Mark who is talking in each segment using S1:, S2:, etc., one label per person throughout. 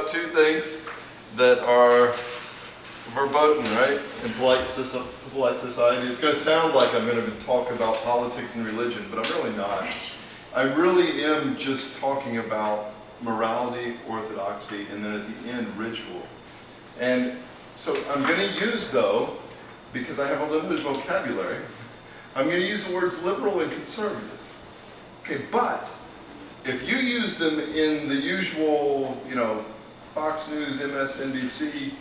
S1: about two things that are verboten, right, in polite society. It's going to sound like I'm going to talk about politics and religion, but I'm really not. I really am just talking about morality, orthodoxy, and then at the end, ritual. And so I'm going to use, though, because I have a limited vocabulary, I'm going to use the words liberal and conservative. Okay, but if you use them in the usual, Fox News, MSNBC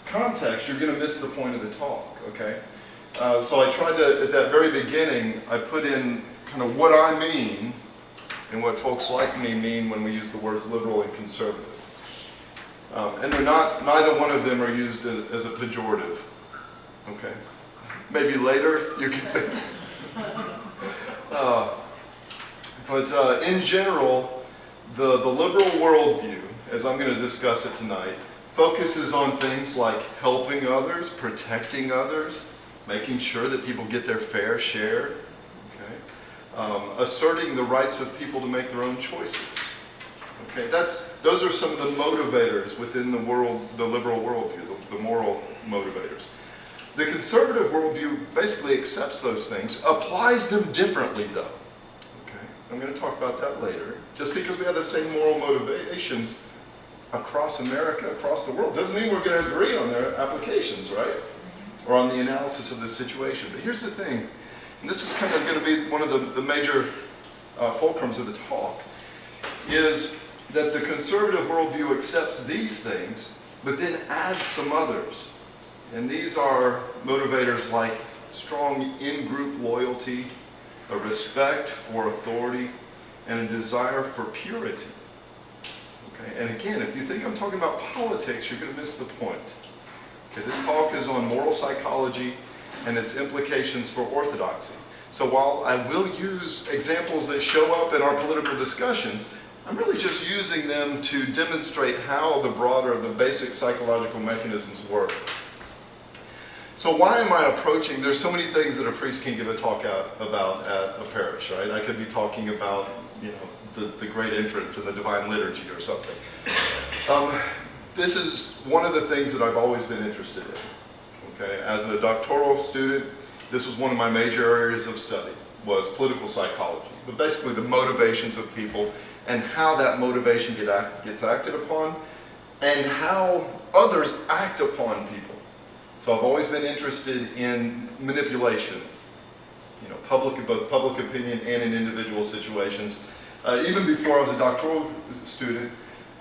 S1: context, you're going to miss the point of the talk, okay? So I tried to, at that very beginning, I put in kind of what I mean and what folks like me mean when we use the words liberal and conservative. And they're not, neither one of them are used as a pejorative, okay? Maybe later you can but in general, the liberal worldview, as I'm going to discuss it tonight, focuses on things like helping others, protecting others, making sure that people get their fair share, okay? Asserting the rights of people to make their own choices. Okay, those are some of the motivators within the liberal worldview, the moral motivators. The conservative worldview basically accepts those things, applies them differently though. Okay, I'm going to talk about that later. Just because we have the same moral motivations across America, across the world, doesn't mean we're going to agree on their applications, right? Or on the analysis of the situation. But here's the thing, and this is kind of going to be one of the major fulcrums of the talk, is that the conservative worldview accepts these things, but then adds some others. And these are motivators like strong in-group loyalty, a respect for authority, and a desire for purity. Okay? And again, if you think I'm talking about politics, you're going to miss the point. Okay, this talk is on moral psychology and its implications for orthodoxy. So while I will use examples that show up in our political discussions, I'm really just using them to demonstrate how the basic psychological mechanisms work. So why am I approaching, there's so many things that a priest can give a talk about at a parish, right? I could be talking about, the great entrance in the divine liturgy or something. This is one of the things that I've always been interested in, okay? As a doctoral student, this was one of my major areas of study, was political psychology, but basically the motivations of people and how that motivation gets acted upon and how others act upon people. So I've always been interested in manipulation, both public opinion and in individual situations. Even before I was a doctoral student,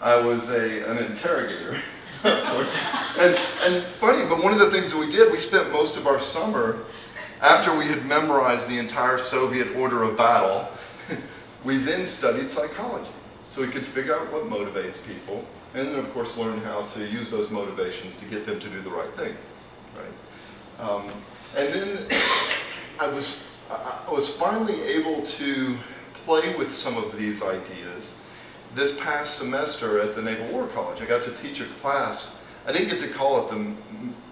S1: I was an interrogator, of course. And funny, but one of the things that we did, we spent most of our summer, after we had memorized the entire Soviet order of battle, we then studied psychology. So we could figure out what motivates people, and then of course learn how to use those motivations to get them to do the right thing. Right? And then I was finally able to play with some of these ideas. This past semester at the Naval War College, I got to teach a class. I didn't get to call it the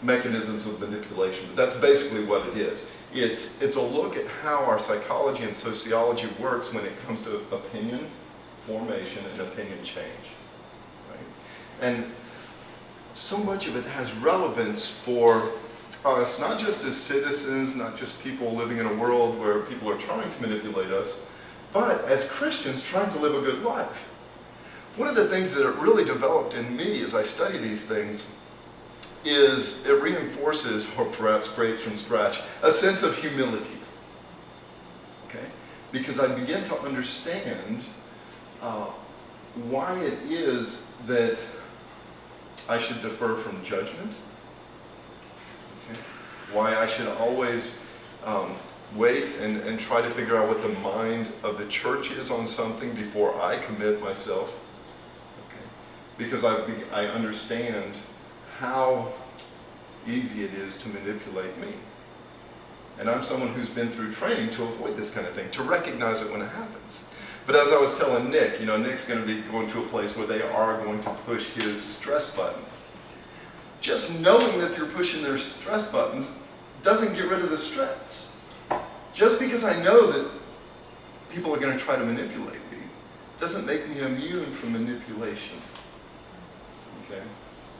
S1: mechanisms of manipulation, but that's basically what it is. It's a look at how our psychology and sociology works when it comes to opinion formation and opinion change. Right? And so much of it has relevance for us, not just as citizens, not just people living in a world where people are trying to manipulate us, but as Christians trying to live a good life. One of the things that it really developed in me as I study these things is it reinforces, or perhaps creates from scratch, a sense of humility. Okay? Because I begin to understand why it is that I should defer from judgment. Okay? Why I should always wait and try to figure out what the mind of the church is on something before I commit myself. Okay? Because I understand how easy it is to manipulate me. And I'm someone who's been through training to avoid this kind of thing, to recognize it when it happens. But as I was telling Nick, Nick's going to be going to a place where they are going to push his stress buttons. Just knowing that they're pushing their stress buttons doesn't get rid of the stress. Just because I know that people are going to try to manipulate me doesn't make me immune from manipulation. Okay?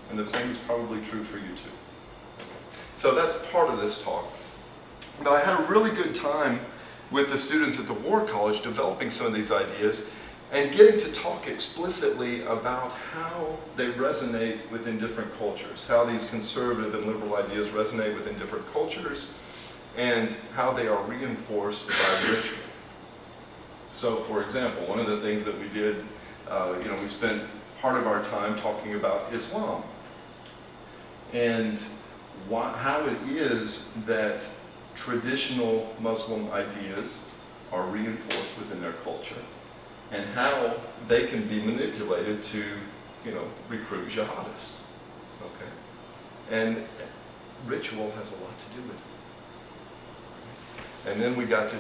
S1: And the same is probably true for you too. So that's part of this talk. But I had a really good time with the students at the War College developing some of these ideas and getting to talk explicitly about how they resonate within different cultures, how these conservative and liberal ideas resonate within different cultures, and how they are reinforced by ritual. So, for example, one of the things that we did, we spent part of our time talking about Islam and how it is that traditional Muslim ideas are reinforced within their culture, and how they can be manipulated to, recruit jihadists. Okay, and ritual has a lot to do with it. And then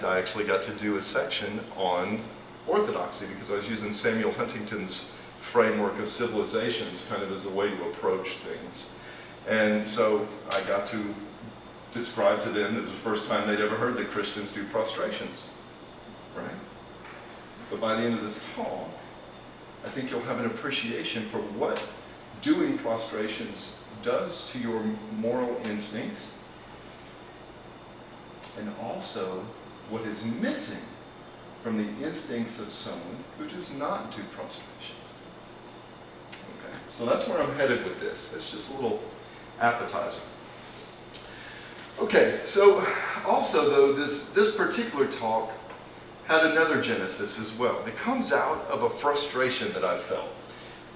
S1: I actually got to do a section on orthodoxy, because I was using Samuel Huntington's framework of civilizations kind of as a way to approach things. And so I got to describe to them, it was the first time they'd ever heard that Christians do prostrations, right? But by the end of this talk, I think you'll have an appreciation for what doing prostrations does to your moral instincts, and also what is missing from the instincts of someone who does not do prostrations. Okay, so that's where I'm headed with this. It's just a little appetizer. Okay, so also though, this particular talk had another genesis as well. It comes out of a frustration that I felt.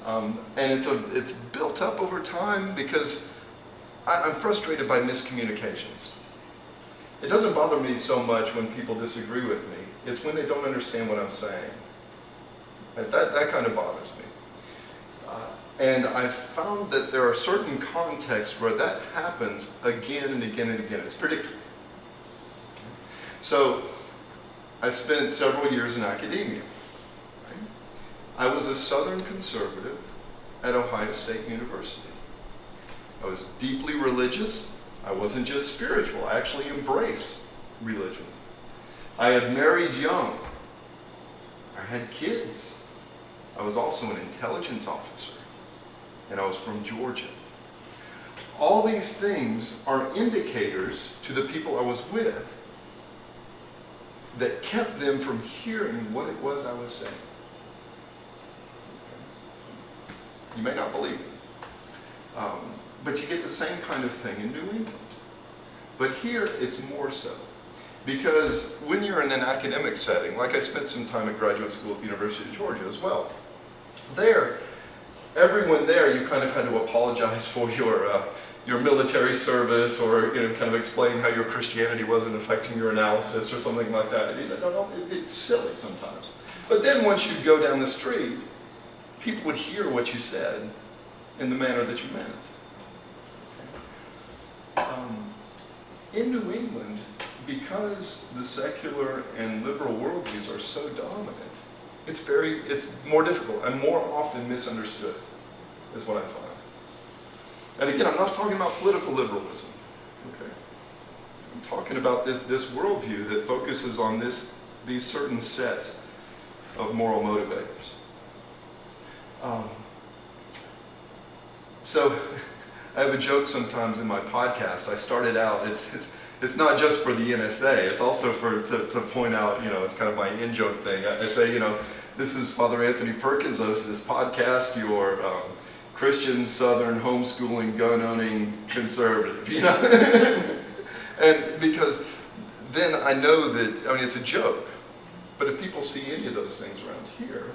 S1: And it's built up over time because I'm frustrated by miscommunications. It doesn't bother me so much when people disagree with me. It's when they don't understand what I'm saying. That kind of bothers me. And I've found that there are certain contexts where that happens again and again and again. It's predictable. So I spent several years in academia. Right? I was a Southern conservative at Ohio State University. I was deeply religious. I wasn't just spiritual. I actually embraced religion. I had married young. I had kids. I was also an intelligence officer. And I was from Georgia. All these things are indicators to the people I was with that kept them from hearing what it was I was saying. You may not believe it. But you get the same kind of thing in New England. But here it's more so. Because when you're in an academic setting, like I spent some time at graduate school at the University of Georgia as well, everyone there, you kind of had to apologize for your military service, or kind of explain how your Christianity wasn't affecting your analysis or something like that. It's silly sometimes. But then once you go down the street, people would hear what you said in the manner that you meant it. In New England, because the secular and liberal worldviews are so dominant, it's more difficult and more often misunderstood, is what I find. And again, I'm not talking about political liberalism. Okay, I'm talking about this worldview that focuses on these certain sets of moral motivators. So I have a joke sometimes in my podcast. I started out, it's not just for the NSA, it's also to point out, it's kind of my in-joke thing. I say, this is Father Anthony Perkins hosts this podcast, your Christian, Southern, homeschooling, gun-owning conservative, And because then I know that, it's a joke, but if people see any of those things around here,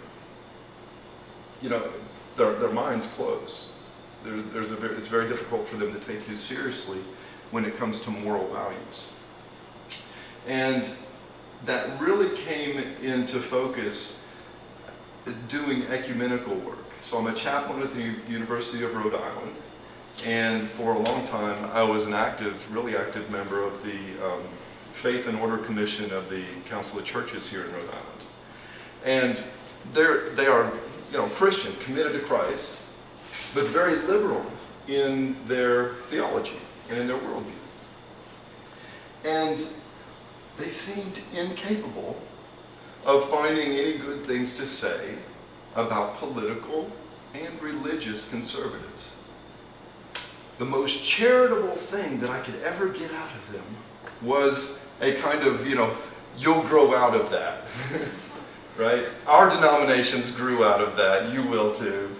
S1: their minds close. It's very difficult for them to take you seriously when it comes to moral values. And that really came into focus doing ecumenical work. So I'm a chaplain at the University of Rhode Island, and for a long time I was an really active member of the Faith and Order Commission of the Council of Churches here in Rhode Island. And they are Christian, committed to Christ, but very liberal in their theology and in their worldview. And they seemed incapable of finding any good things to say about political and religious religious conservatives. The most charitable thing that I could ever get out of them was a kind of, you'll grow out of that. Right? Our denominations grew out of that. You will too.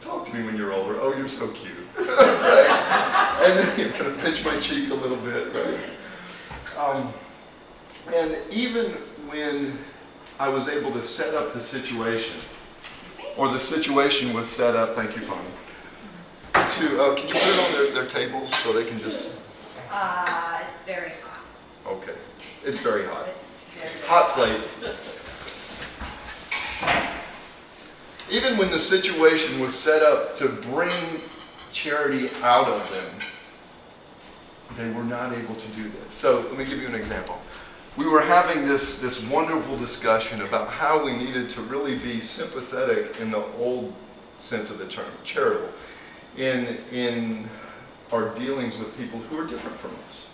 S1: Talk to me when you're older. Oh, you're so cute. Right? And then you kind of pinch my cheek a little bit, right? And even when I was able to set up the situation, or the situation was set up, thank you, Bonnie, can you put it on their tables so they can just...
S2: It's very hot.
S1: Okay. It's very hot.
S2: It's very
S1: hot plate. Even when the situation was set up to bring charity out of them, they were not able to do this. So let me give you an example. We were having this wonderful discussion about how we needed to really be sympathetic in the old sense of the term, charitable, in our dealings with people who are different from us.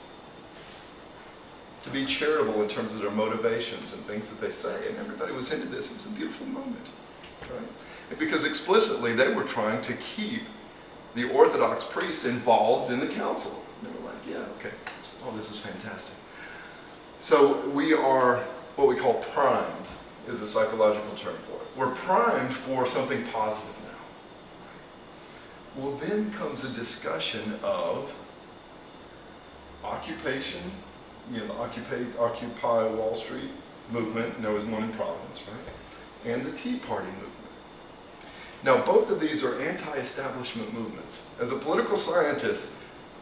S1: To be charitable in terms of their motivations and things that they say, and everybody was into this. It was a beautiful moment, right? And because explicitly they were trying to keep the Orthodox priests involved in the council. They were like, yeah, okay, oh, this is fantastic. So we are what we call primed, is a psychological term for it. We're primed for something positive now. Well, then comes a discussion of occupation, the Occupy Wall Street movement, and there was one in Providence, right? And the Tea Party movement. Now, both of these are anti-establishment movements. As a political scientist,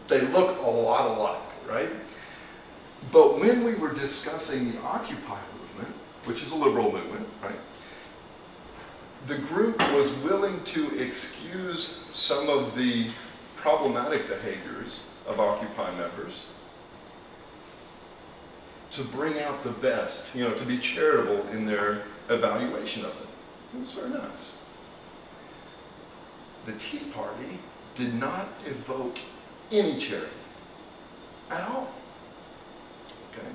S1: they look a lot alike, right? But when we were discussing the Occupy movement, which is a liberal movement, right? The group was willing to excuse some of the problematic behaviors of Occupy members to bring out the best, to be charitable in their evaluation of it. It was very nice. The Tea Party did not evoke any charity at all. Okay?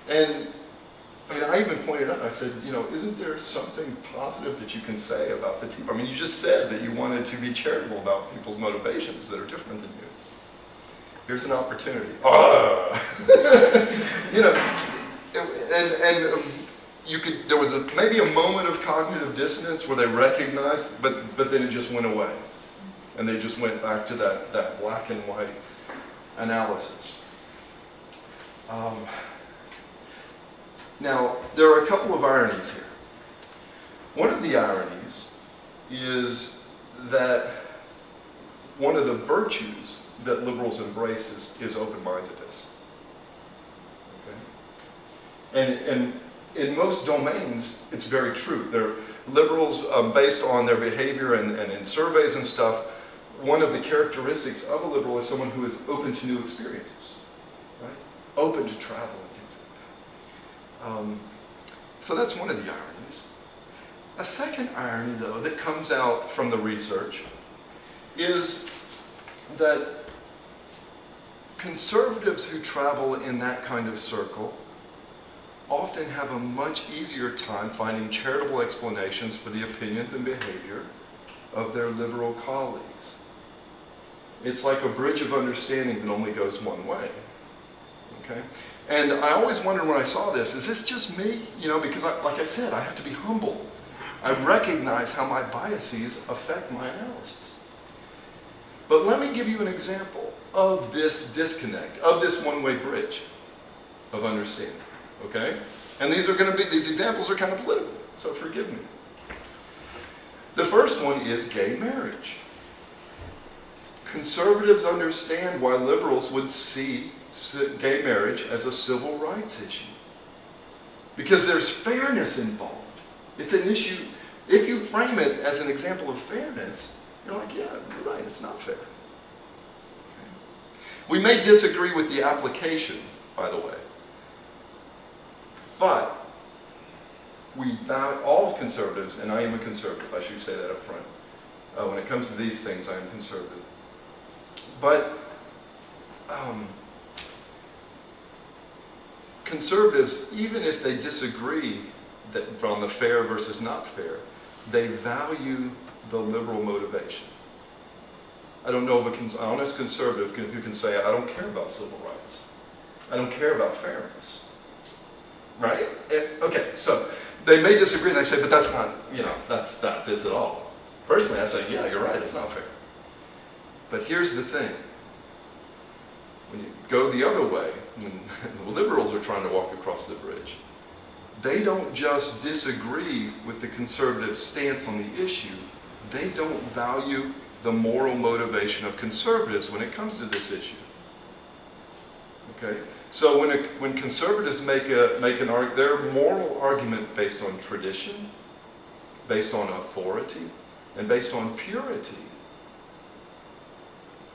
S1: And I even pointed out, I said, isn't there something positive that you can say about the Tea Party? You just said that you wanted to be charitable about people's motivations that are different than you. Here's an opportunity. There was maybe a moment of cognitive dissonance where they recognized, but then it just went away. And they just went back to that black and white analysis. Now, there are a couple of ironies here. One of the ironies is that one of the virtues that liberals embrace is open-mindedness. Okay? And in most domains, it's very true. Liberals, based on their behavior and in surveys and stuff, one of the characteristics of a liberal is someone who is open to new experiences, right? Open to travel and things like that. So that's one of the ironies. A second irony, though, that comes out from the research is that conservatives who travel in that kind of circle often have a much easier time finding charitable explanations for the opinions and behavior of their liberal colleagues. It's like a bridge of understanding that only goes one way. Okay? And I always wondered when I saw this, is this just me? Because like I said, I have to be humble. I recognize how my biases affect my analysis. But let me give you an example of this disconnect, of this one-way bridge of understanding. Okay? And these examples are kind of political, so forgive me. The first one is gay marriage. Conservatives understand why liberals would see gay marriage as a civil rights issue. Because there's fairness involved. It's an issue, if you frame it as an example of fairness, you're like, yeah, you're right, it's not fair. Okay. We may disagree with the application, by the way. But all conservatives, and I am a conservative, I should say that up front. When it comes to these things, I am conservative. But conservatives, even if they disagree on the fair versus not fair, they value the liberal motivation. I don't know of an honest conservative who can say, I don't care about civil rights. I don't care about fairness. Right? Okay, so they may disagree and they say, but that's not this at all. Personally, I say, yeah, you're right, it's not fair. But here's the thing. When you go the other way, when the liberals are trying to walk across the bridge, they don't just disagree with the conservative stance on the issue, they don't value the moral motivation of conservatives when it comes to this issue. Okay? So when conservatives make their moral argument based on tradition, based on authority, and based on purity,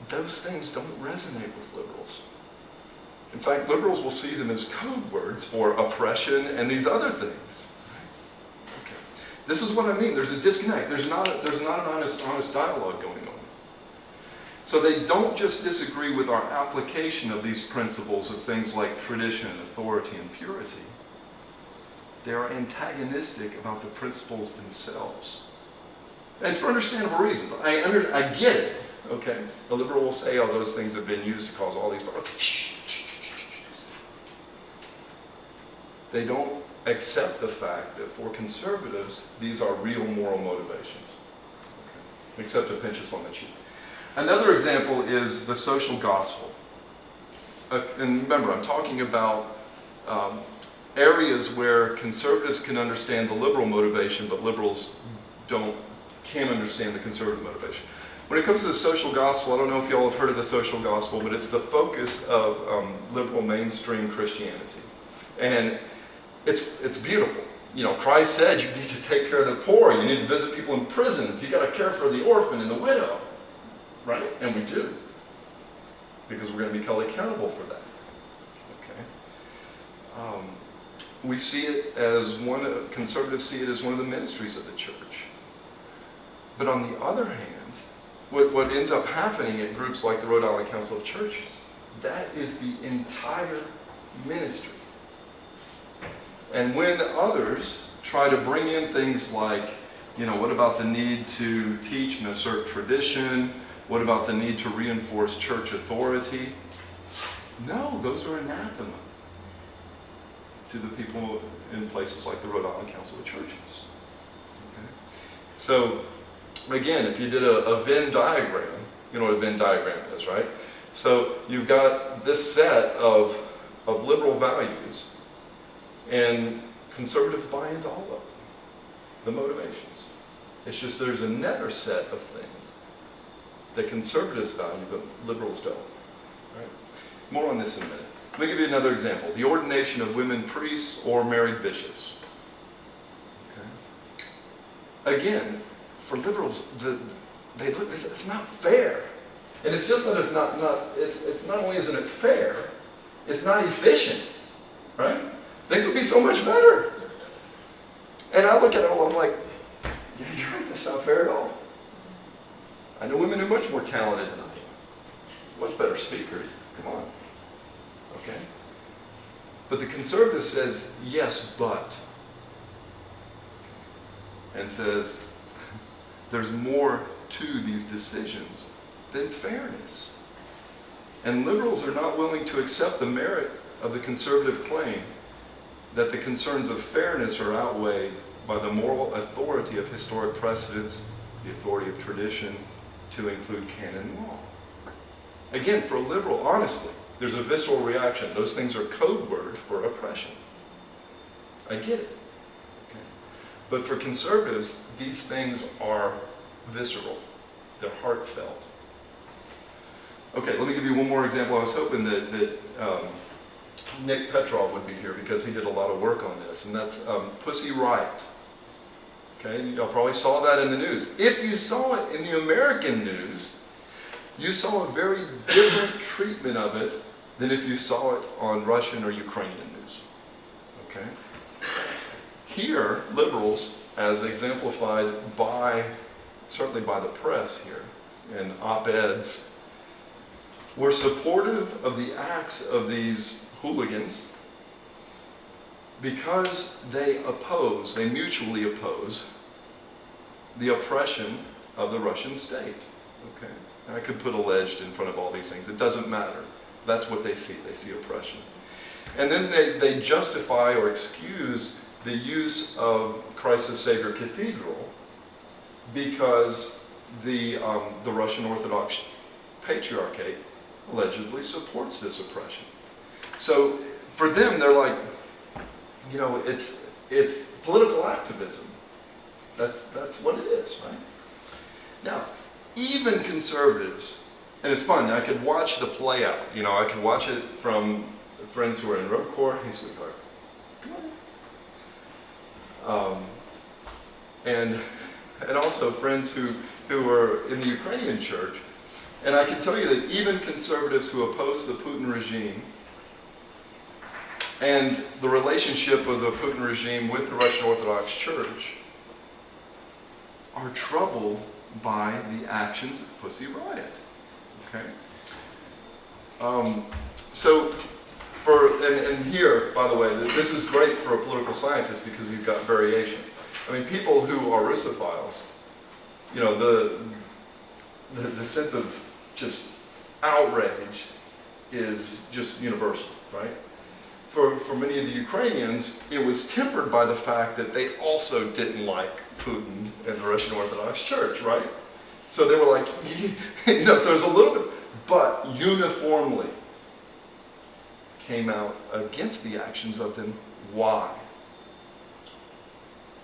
S1: those things don't resonate with liberals. In fact, liberals will see them as code words for oppression and these other things. Okay. This is what I mean. There's a disconnect. There's not an honest dialogue going on. So they don't just disagree with our application of these principles of things like tradition, authority, and purity. They are antagonistic about the principles themselves. And for understandable reasons. I get it. Okay? A liberal will say, oh, those things have been used to cause all these problems. They don't accept the fact that for conservatives, these are real moral motivations. Okay. Except to pinch us on the cheek. Another example is the social gospel. And remember, I'm talking about areas where conservatives can understand the liberal motivation, but liberals can't understand the conservative motivation. When it comes to the social gospel, I don't know if you all have heard of the social gospel, but it's the focus of liberal mainstream Christianity. And it's beautiful. You know, Christ said you need to take care of the poor, you need to visit people in prisons, you got to care for the orphan and the widow. Right? And we do. Because we're going to be held accountable for that. Okay? We see it as conservatives see it as one of the ministries of the church. But on the other hand, what ends up happening at groups like the Rhode Island Council of Churches, that is the entire ministry. And when others try to bring in things like, what about the need to teach and assert tradition? What about the need to reinforce church authority? No, those are anathema to the people in places like the Rhode Island Council of Churches. Okay? So, again, if you did a Venn diagram, you know what a Venn diagram is, right? So you've got this set of liberal values, and conservatives buy into all of them, the motivations. It's just there's another set of things that conservatives value, but liberals don't. Right? More on this in a minute. Let me give you another example. The ordination of women priests or married bishops. Okay? Again, for liberals, it's not fair. And it's just that it's not only isn't it fair, it's not efficient. Right? Things would be so much better. And I look at it all, I'm like, yeah, you're right, that's not fair at all. I know women who are much more talented than I am. Much better speakers. Come on. Okay? But the conservative says, yes, but. And says, there's more to these decisions than fairness. And liberals are not willing to accept the merit of the conservative claim that the concerns of fairness are outweighed by the moral authority of historic precedents, the authority of tradition, to include canon law. Again, for a liberal, honestly, there's a visceral reaction. Those things are code word for oppression. I get it. Okay. But for conservatives, these things are visceral. They're heartfelt. Okay, let me give you one more example. I was hoping that Nick Petrov would be here because he did a lot of work on this, and that's Pussy Riot. Okay, y'all probably saw that in the news. If you saw it in the American news, you saw a very different treatment of it than if you saw it on Russian or Ukrainian news. Okay? Here, liberals, as exemplified certainly by the press here, and op-eds, were supportive of the acts of these hooligans because they mutually oppose the oppression of the Russian state. Okay? And I could put alleged in front of all these things. It doesn't matter. That's what they see. They see oppression. And then they justify or excuse the use of Christ the Savior Cathedral because the Russian Orthodox Patriarchate allegedly supports this oppression. So for them, they're like, you know, it's political activism. That's what it is, right? Now, even conservatives, and it's fun, I could watch the play out. You know, I could watch it from friends who are in Road Corps. Hey, sweetheart, come on. And also friends who are in the Ukrainian church. And I can tell you that even conservatives who oppose the Putin regime and the relationship of the Putin regime with the Russian Orthodox Church are troubled by the actions of Pussy Riot. Okay? And here, by the way, this is great for a political scientist because you've got variation. I mean, people who are Russophiles, you know, the sense of just outrage is just universal, right? For many of the Ukrainians, it was tempered by the fact that they also didn't like Putin and the Russian Orthodox Church, right? So they were like, you know, so there's a little bit, but uniformly came out against the actions of them. Why?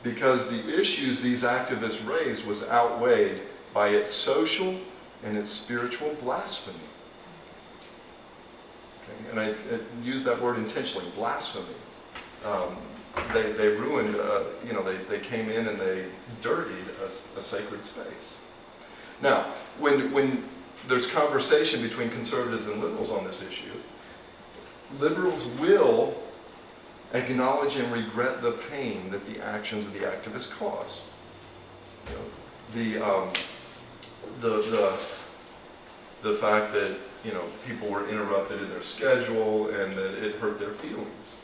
S1: Because the issues these activists raised was outweighed by its social and its spiritual blasphemy. Okay? And I use that word intentionally, blasphemy. They ruined, you know, they came in and they dirtied a sacred space. Now, when there's conversation between conservatives and liberals on this issue, liberals will acknowledge and regret the pain that the actions of the activists cause. You know, the fact that, you know, people were interrupted in their schedule and that it hurt their feelings.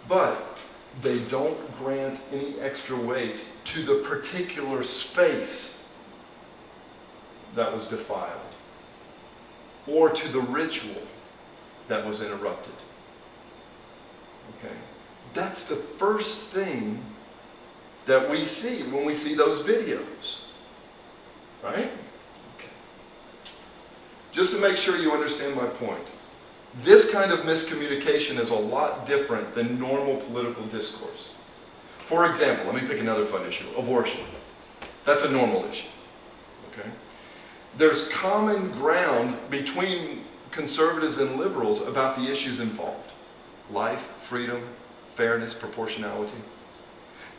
S1: But they don't grant any extra weight to the particular space that was defiled or to the ritual that was interrupted. Okay? That's the first thing that we see when we see those videos. Right? Okay. Just to make sure you understand my point, this kind of miscommunication is a lot different than normal political discourse. For example, let me pick another fun issue, abortion. That's a normal issue. Okay? There's common ground between conservatives and liberals about the issues involved. Life, freedom, fairness, proportionality.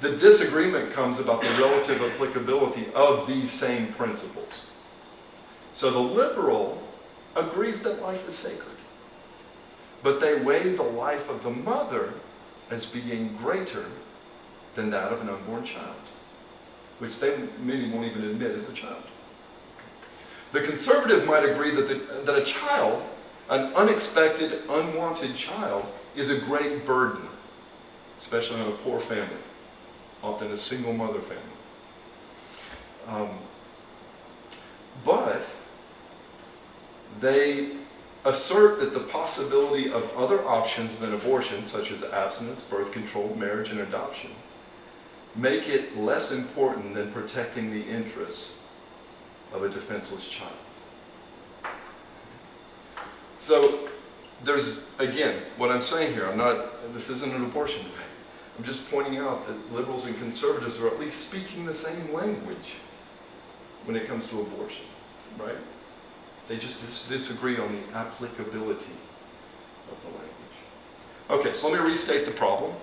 S1: The disagreement comes about the relative applicability of these same principles. So the liberal agrees that life is sacred, but they weigh the life of the mother as being greater than that of an unborn child, which many won't even admit is a child. The conservative might agree that a child, an unexpected, unwanted child, is a great burden, especially on a poor family, often a single mother family. But they assert that the possibility of other options than abortion, such as abstinence, birth control, marriage, and adoption, make it less important than protecting the interests of a defenseless child. So there's, again, what I'm saying here, this isn't an abortion debate. I'm just pointing out that liberals and conservatives are at least speaking the same language when it comes to abortion, right? They just disagree on the applicability of the language. Okay, so let me restate the problem.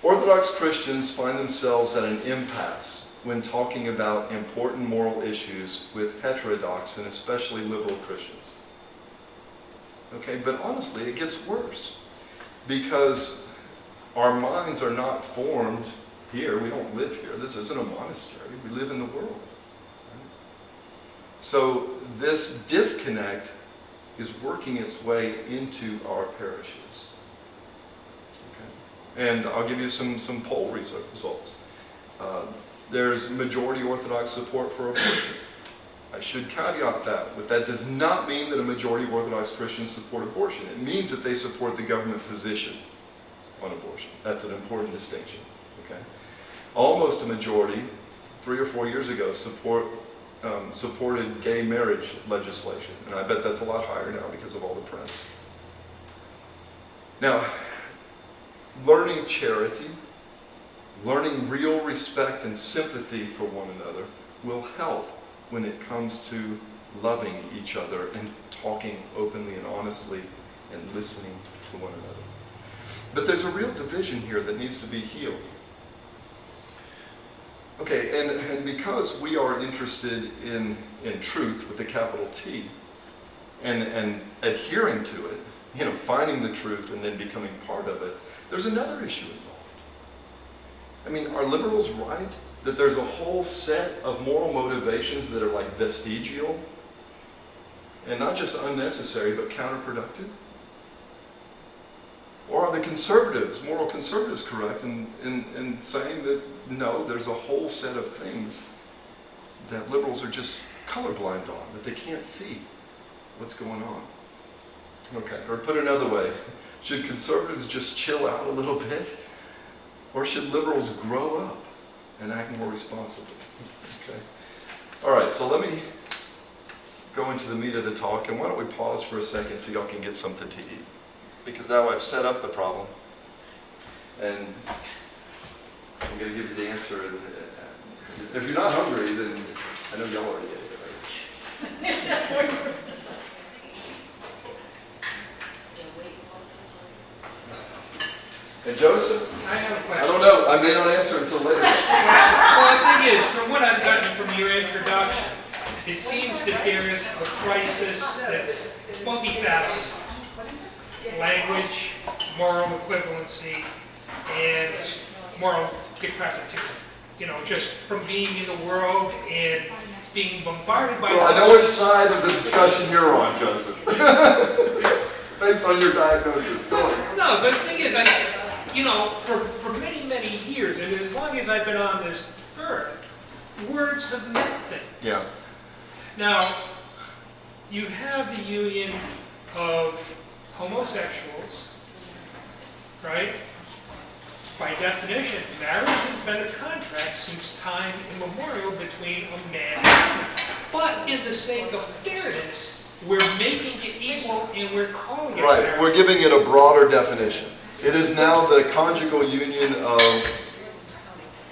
S1: Orthodox Christians find themselves at an impasse when talking about important moral issues with heterodox and especially liberal Christians. Okay, but honestly, it gets worse because our minds are not formed here. We don't live here. This isn't a monastery. We live in the world. Right? So this disconnect is working its way into our parishes. Okay? And I'll give you some poll results. There's majority Orthodox support for abortion. I should caveat that, but that does not mean that a majority of Orthodox Christians support abortion. It means that they support the government position on abortion. That's an important distinction. Okay? Almost a majority, 3 or 4 years ago, supported gay marriage legislation, and I bet that's a lot higher now because of all the press. Now, learning charity, learning real respect and sympathy for one another will help when it comes to loving each other and talking openly and honestly and listening to one another. But there's a real division here that needs to be healed. Okay, and because we are interested in truth with a capital T and adhering to it, finding the truth and then becoming part of it, there's another issue involved. I mean, are liberals right that there's a whole set of moral motivations that are like vestigial and not just unnecessary but counterproductive? Or are the conservatives, moral conservatives, correct in saying that no, there's a whole set of things that liberals are just colorblind on, that they can't see what's going on? Okay, or put another way, should conservatives just chill out a little bit? Or should liberals grow up and act more responsibly? Okay. All right, so let me go into the meat of the talk, and why don't we pause for a second so y'all can get something to eat? Because now I've set up the problem, and I'm going to give you the answer. And if you're not hungry, then I know y'all already ate it, right? And Joseph?
S3: I have a
S1: I
S3: question.
S1: don't know. I may not answer until later.
S3: Well, the thing is, from what I've gotten from your introduction, it seems that there is a crisis that's multifaceted. Language, moral equivalency, and moral decrepitude. Just from being in the world and being bombarded by...
S1: Well, I know which side of the discussion you're on, Joseph. Based on your diagnosis. Go on.
S3: No, but the thing is, for many, many years, and as long as I've been on this earth, words have meant things.
S1: Yeah.
S3: Now, you have the union of homosexuals, right? By definition, marriage has been a contract since time immemorial between a man and a woman. But in the sake of fairness, we're making it equal and we're calling it
S1: Right,
S3: marriage.
S1: we're giving it a broader definition. It is now the conjugal union of...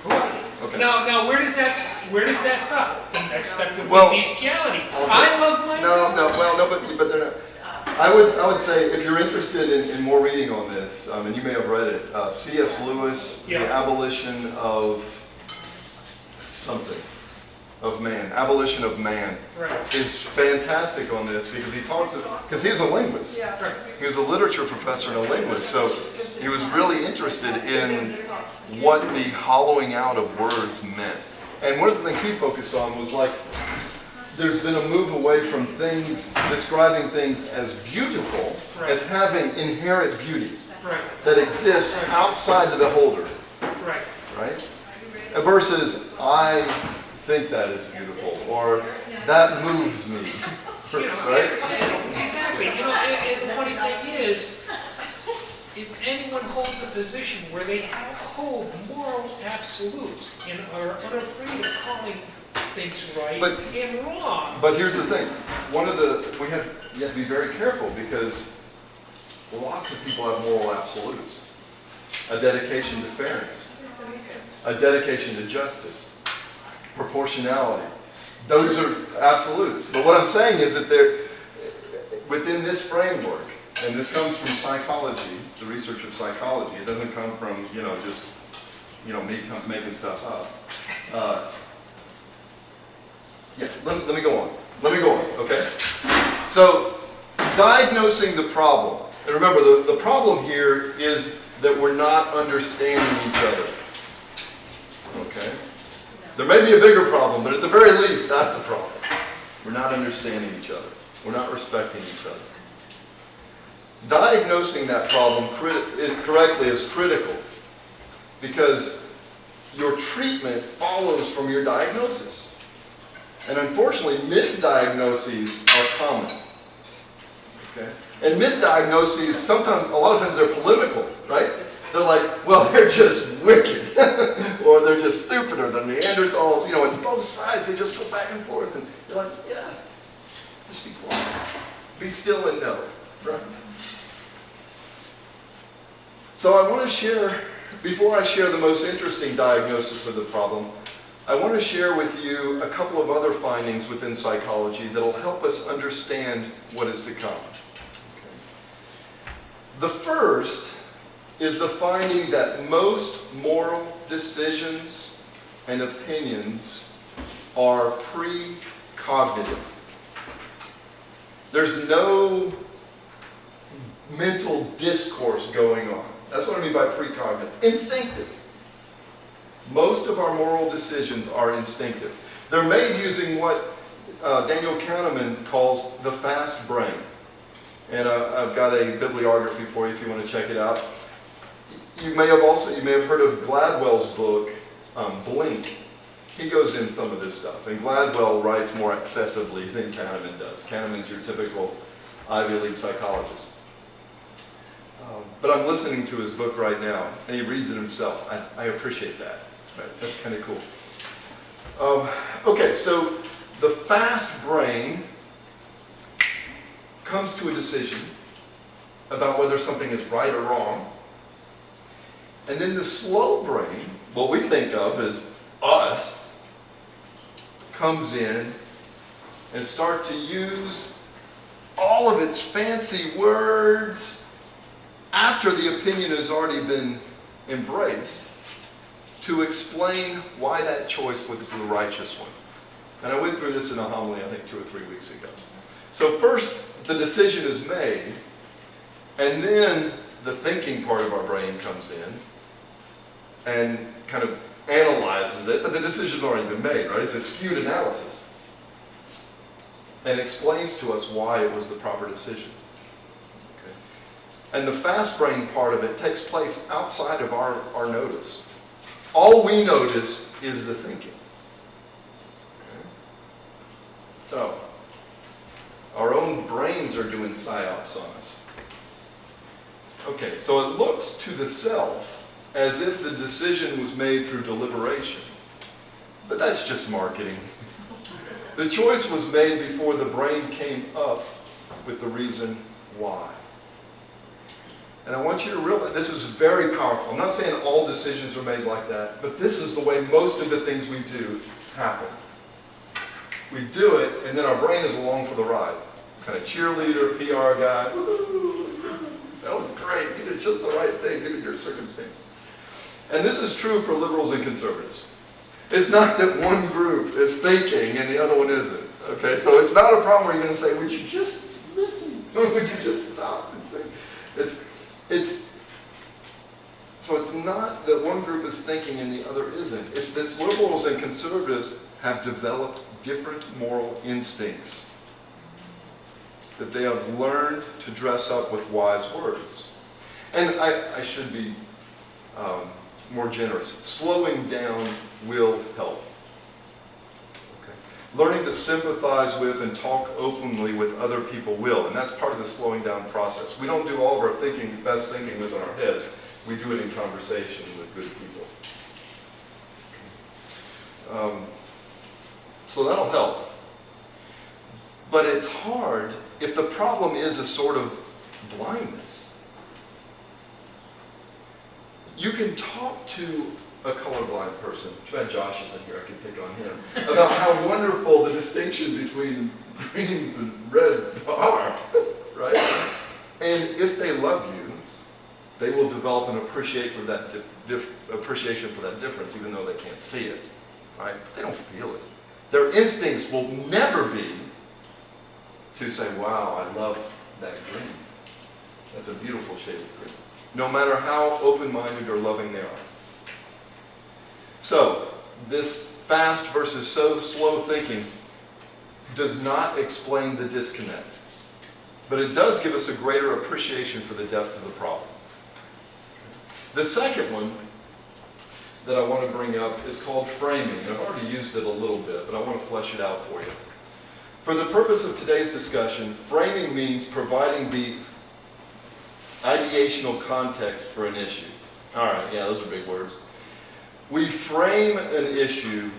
S3: Right.
S1: Okay.
S3: Now, where does that stop? The next step would
S1: Well,
S3: be bestiality.
S1: okay.
S3: I love my
S1: but they're not. I would say if you're interested in more reading on this, and you may have read it, C.S. Lewis,
S3: Yeah.
S1: The Abolition of something, of man, Abolition of Man,
S3: Right.
S1: is fantastic on this because because he's a linguist.
S3: Right.
S1: He was a literature professor and a linguist, so he was really interested in what the hollowing out of words meant. And one of the things he focused on was like, there's been a move away from things, describing things as beautiful,
S3: Right.
S1: as having inherent beauty
S3: Right.
S1: that exists outside the beholder,
S3: Right.
S1: right? Versus, I think that is beautiful, or that moves me, right?
S3: Exactly. And the funny thing is, if anyone holds a position where they hold moral absolutes and are unafraid of calling things right
S1: But-
S3: and wrong.
S1: But here's the thing, you have to be very careful because lots of people have moral absolutes. A dedication to fairness, a dedication to justice, proportionality. Those are absolutes. But what I'm saying is that they're within this framework, and this comes from psychology, the research of psychology. It doesn't come from, just, me making stuff up. Yeah, let me go on, okay? So, diagnosing the problem. And remember, the problem here is that we're not understanding each other. Okay? There may be a bigger problem, but at the very least, that's a problem. We're not understanding each other. We're not respecting each other. Diagnosing that problem correctly is critical because your treatment follows from your diagnosis. And unfortunately, misdiagnoses are common. Okay? And misdiagnoses, sometimes, a lot of times they're polemical, right? They're like, well, they're just wicked, or they're just stupid, or they're Neanderthals, and both sides, they just go back and forth. And you're like, yeah, just be quiet. Be still and know, right? So I want to share, before I share the most interesting diagnosis of the problem, I want to share with you a couple of other findings within psychology that will help us understand what is to come. Okay. The first is the finding that most moral decisions and opinions are precognitive. There's no mental discourse going on. That's what I mean by precognitive. Instinctive. Most of our moral decisions are instinctive. They're made using what Daniel Kahneman calls the fast brain. And I've got a bibliography for you if you want to check it out. You may have heard of Gladwell's book, Blink. He goes into some of this stuff. And Gladwell writes more excessively than Kahneman does. Kahneman's your typical Ivy League psychologist. But I'm listening to his book right now, and he reads it himself. I appreciate that. Right? That's kind of cool. Okay, so the fast brain comes to a decision about whether something is right or wrong. And then the slow brain, what we think of as us, comes in and start to use all of its fancy words after the opinion has already been embraced to explain why that choice was the righteous one. And I went through this in a homily, I think 2 or 3 weeks ago. So first, the decision is made, and then the thinking part of our brain comes in and kind of analyzes it, but the decision's already been made, right? It's a skewed analysis. And explains to us why it was the proper decision. Okay. And the fast brain part of it takes place outside of our notice. All we notice is the thinking. Okay. So, our own brains are doing psyops on us. Okay, so it looks to the self as if the decision was made through deliberation. But that's just marketing. The choice was made before the brain came up with the reason why. And I want you to realize, this is very powerful. I'm not saying all decisions are made like that, but this is the way most of the things we do happen. We do it, and then our brain is along for the ride. Kind of cheerleader, PR guy. Woo-hoo, that was great. You did just the right thing given your circumstances. And this is true for liberals and conservatives. It's not that one group is thinking and the other one isn't. Okay, so it's not a problem where you're going to say, would you just listen? Or would you just stop and think? So it's not that one group is thinking and the other isn't. It's that liberals and conservatives have developed different moral instincts that they have learned to dress up with wise words. And I should be more generous. Slowing down will help. Okay. Learning to sympathize with and talk openly with other people will, and that's part of the slowing down process. We don't do all of our best thinking within our heads. We do it in conversation with good people. So that'll help. But it's hard if the problem is a sort of blindness. You can talk to a colorblind person, too bad Josh isn't here, I can pick on him, about how wonderful the distinction between greens and reds are, right? And if they love you, they will develop an appreciation for that difference, even though they can't see it, right? They don't feel it. Their instincts will never be to say, wow, I love that green. That's a beautiful shade of green. No matter how open-minded or loving they are. So, this fast versus so slow thinking does not explain the disconnect. But it does give us a greater appreciation for the depth of the problem. The second one, that I want to bring up is called framing. I've already used it a little bit, but I want to flesh it out for you. For the purpose of today's discussion, framing means providing the ideational context for an issue. All right, yeah, those are big words. We frame an issue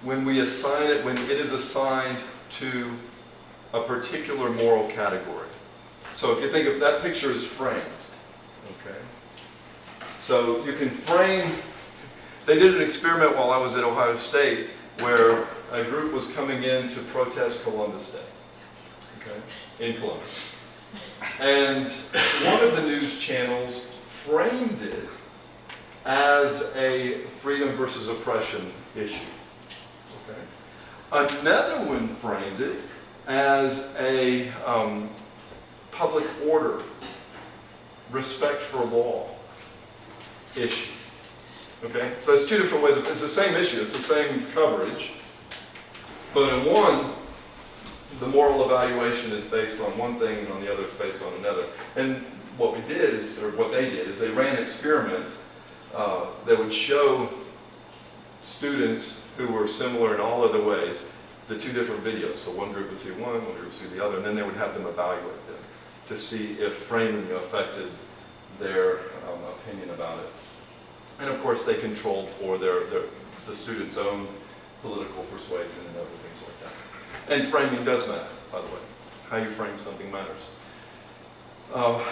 S1: when we assign it, when it is assigned to a particular moral category. So if you think of that picture is framed, okay? So you can frame, they did an experiment while I was at Ohio State where a group was coming in to protest Columbus Day, okay, in Columbus. And one of the news channels framed it as a freedom versus oppression issue. Okay? Another one framed it as a public order, respect for law issue. Okay? So it's two different ways of, it's the same issue, it's the same coverage, but in one, the moral evaluation is based on one thing, and on the other it's based on another. And what we did is, or what they did, is they ran experiments that would show students who were similar in all other ways the two different videos. So one group would see one group would see the other, and then they would have them evaluate them to see if framing affected their opinion about it. And of course, they controlled for the students' own political persuasion and other things like that. And framing does matter, by the way. How you frame something matters. To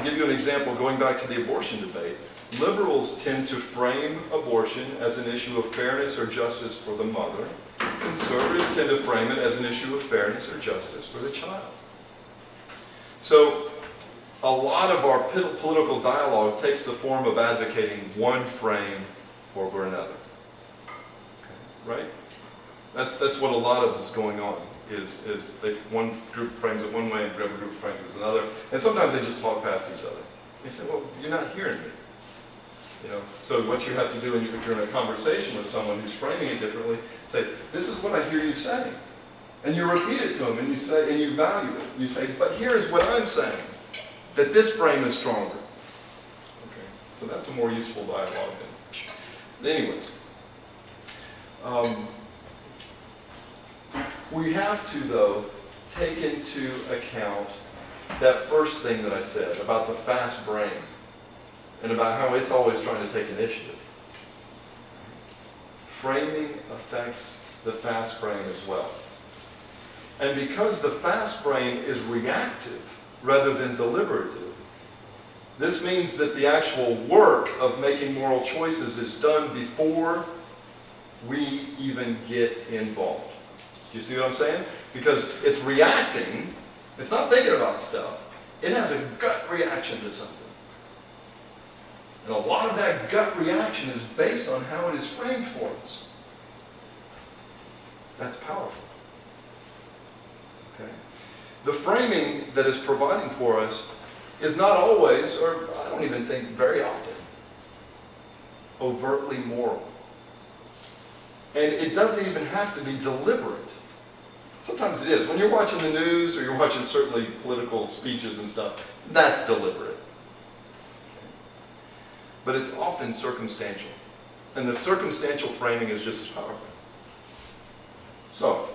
S1: give you an example, going back to the abortion debate, liberals tend to frame abortion as an issue of fairness or justice for the mother. Conservatives tend to frame it as an issue of fairness or justice for the child. So, a lot of our political dialogue takes the form of advocating one frame over another. Okay, right? That's what a lot of is going on. Is one group frames it one way and another group frames it another, and sometimes they just talk past each other. They say, "Well, you're not hearing me." You know. So what you have to do if you're in a conversation with someone who's framing it differently, say, "This is what I hear you saying," and you repeat it to them, and you say, and you value it. You say, "But here's what I'm saying, that this frame is stronger." Okay. So that's a more useful dialogue. Then. Anyways. We have to, though, take into account that first thing that I said about the fast brain and about how it's always trying to take initiative. Framing affects the fast brain as well. And because the fast brain is reactive rather than deliberative, this means that the actual work of making moral choices is done before we even get involved. Do you see what I'm saying? Because it's reacting, it's not thinking about stuff. It has a gut reaction to something. And a lot of that gut reaction is based on how it is framed for us. That's powerful. Okay? The framing that is providing for us is not always, or I don't even think very often, overtly moral. And it doesn't even have to be deliberate. Sometimes it is. When you're watching the news or you're watching certainly political speeches and stuff, that's deliberate. But it's often circumstantial. And the circumstantial framing is just as powerful. So,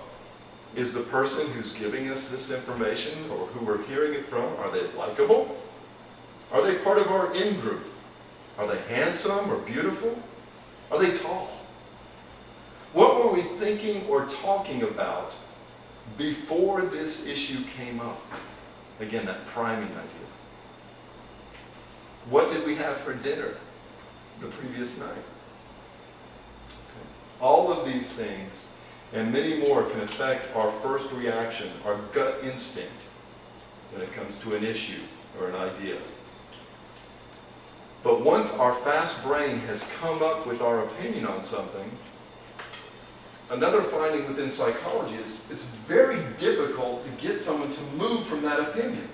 S1: is the person who's giving us this information or who we're hearing it from, are they likable? Are they part of our in-group? Are they handsome or beautiful? Are they tall? What were we thinking or talking about before this issue came up? Again, that priming idea. What did we have for dinner the previous night? Okay. All of these things and many more can affect our first reaction, our gut instinct, when it comes to an issue or an idea. But once our fast brain has come up with our opinion on something, another finding within psychology is it's very difficult to get someone to move from that opinion.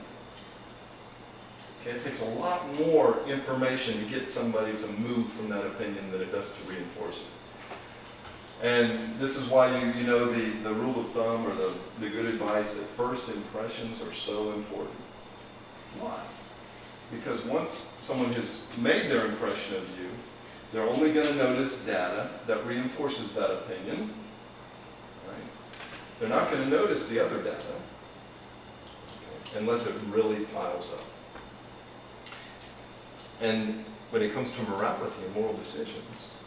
S1: Okay, it takes a lot more information to get somebody to move from that opinion than it does to reinforce it. And this is why you know the rule of thumb or the good advice that first impressions are so important. Why? Because once someone has made their impression of you, They're only going to notice data that reinforces that opinion. Right? They're not going to notice the other data, okay, unless it really piles up. And when it comes to morality and moral decisions,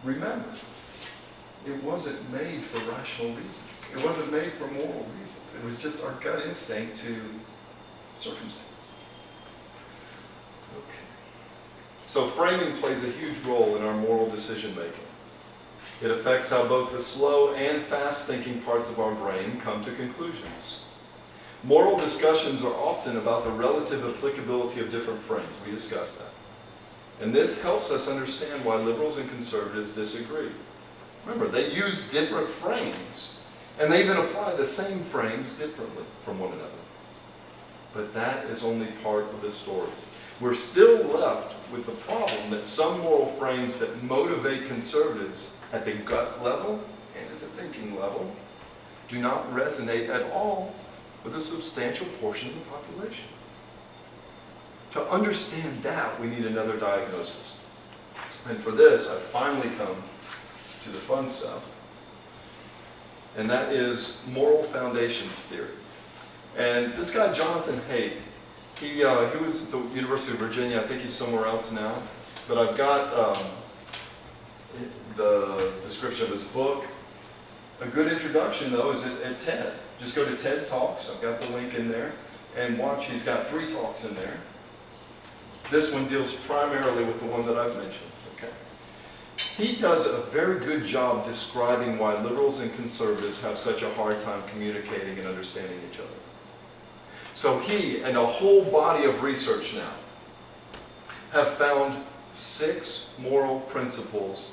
S1: remember, it wasn't made for rational reasons. It wasn't made for moral reasons. It was just our gut instinct to circumstance. Okay. So framing plays a huge role in our moral decision making. It affects how both the slow and fast-thinking parts of our brain come to conclusions. Moral discussions are often about the relative applicability of different frames. We discussed that. And this helps us understand why liberals and conservatives disagree. Remember, they use different frames, and they even apply the same frames differently from one another. But that is only part of the story. We're still left with the problem that some moral frames that motivate conservatives at the gut level and at the thinking level do not resonate at all with a substantial portion of the population. To understand that, we need another diagnosis. And for this, I finally come to the fun stuff. And that is moral foundations theory. And this guy, Jonathan Haidt, he was at the University of Virginia. I think he's somewhere else now. But I've got the description of his book. A good introduction, though, is at TED. Just go to TED Talks. I've got the link in there. And watch, he's got 3 talks in there. This one deals primarily with the one that I've mentioned. Okay. He does a very good job describing why liberals and conservatives have such a hard time communicating and understanding each other. So he and a whole body of research now have found 6 moral principles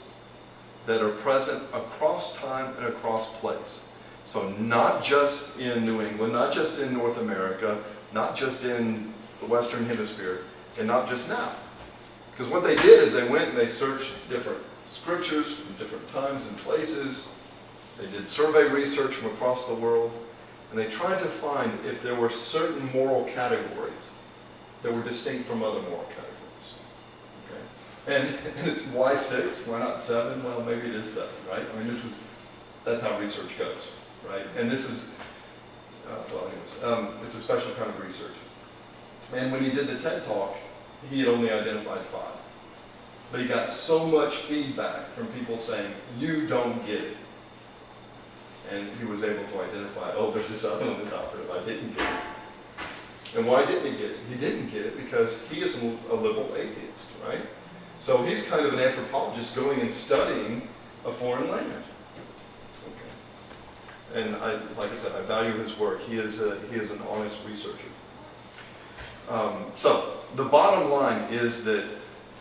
S1: that are present across time and across place. So not just in New England, not just in North America, not just in the Western Hemisphere, and not just now. Because what they did is they went and they searched different scriptures from different times and places. They did survey research from across the world, and they tried to find if there were certain moral categories that were distinct from other moral categories. Okay? And it's why 6? Why not 7? Well, maybe it is 7, right? I mean, that's how research goes, right? And this is, it's a special kind of research. And when he did the TED Talk, he had only identified 5. But he got so much feedback from people saying, you don't get it. And he was able to identify, oh, there's this other one that's out there that I didn't get it. And why didn't he get it? He didn't get it because he is a liberal atheist, right? So he's kind of an anthropologist going and studying a foreign land. Okay. And like I said, I value his work. He is an honest researcher. So the bottom line is that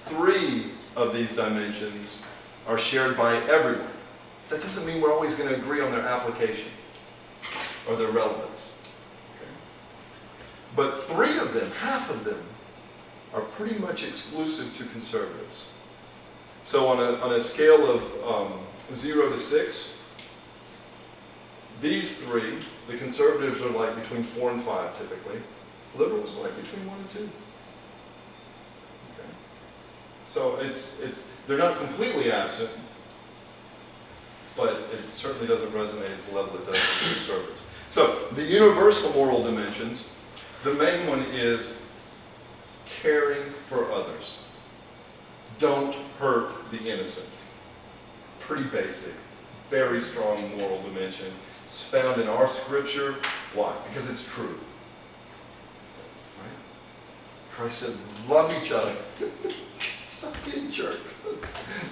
S1: 3 of these dimensions are shared by everyone. That doesn't mean we're always going to agree on their application or their relevance. Okay? But 3 of them, half of them, are pretty much exclusive to conservatives. So on a scale of 0 to 6, these 3, the conservatives are like between 4 and 5 typically. Liberals are like between 1 and 2. Okay. So they're not completely absent, but it certainly doesn't resonate at the level it does with conservatives. So the universal moral dimensions, the main one is caring for others. Don't hurt the innocent. Pretty basic, very strong moral dimension. It's found in our scripture. Why? Because it's true. Christ said, love each other. Stop being jerks.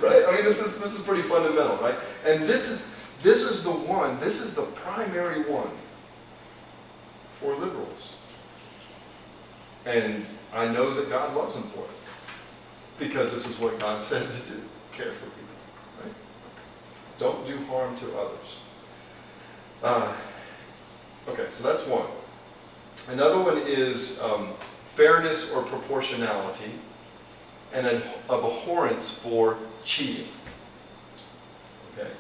S1: Right? I mean, this is pretty fundamental, right? And this is the one, this is the primary one for liberals. And I know that God loves them for it. Because this is what God said to do. Care for people. Right? Don't do harm to others. Okay, so that's one. Another one is fairness or proportionality, and an abhorrence for cheating. Okay?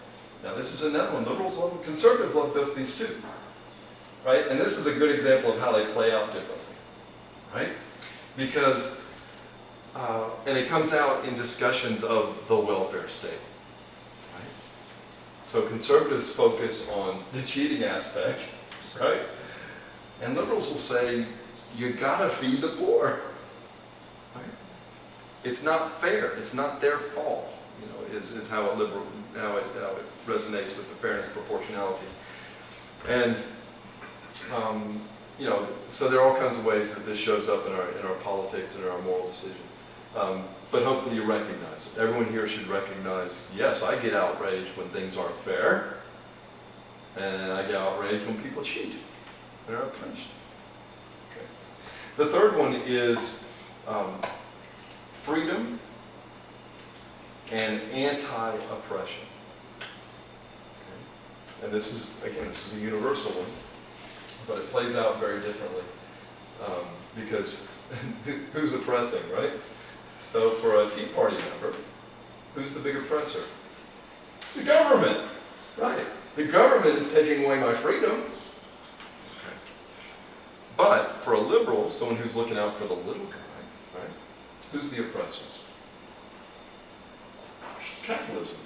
S1: Now this is another one. Liberals love, conservatives love both these two. Right? And this is a good example of how they play out differently. Right? Because And it comes out in discussions of the welfare state. Right? So conservatives focus on the cheating aspect, right? And liberals will say, you gotta feed the poor. Right? It's not fair. It's not their fault. Is how it resonates with the fairness proportionality. And so there are all kinds of ways that this shows up in our politics and in our moral decision. But hopefully you recognize it. Everyone here should recognize, yes, I get outraged when things aren't fair, and I get outraged when people cheat and are punished. Okay. The third one is freedom and anti-oppression. Okay. And this is a universal one, but it plays out very differently because who's oppressing, right? So for a Tea Party member, who's the big oppressor? The government, right? The government is taking away my freedom. Okay. But for a liberal, someone who's looking out for the little guy, right? Who's the oppressor? Capitalism,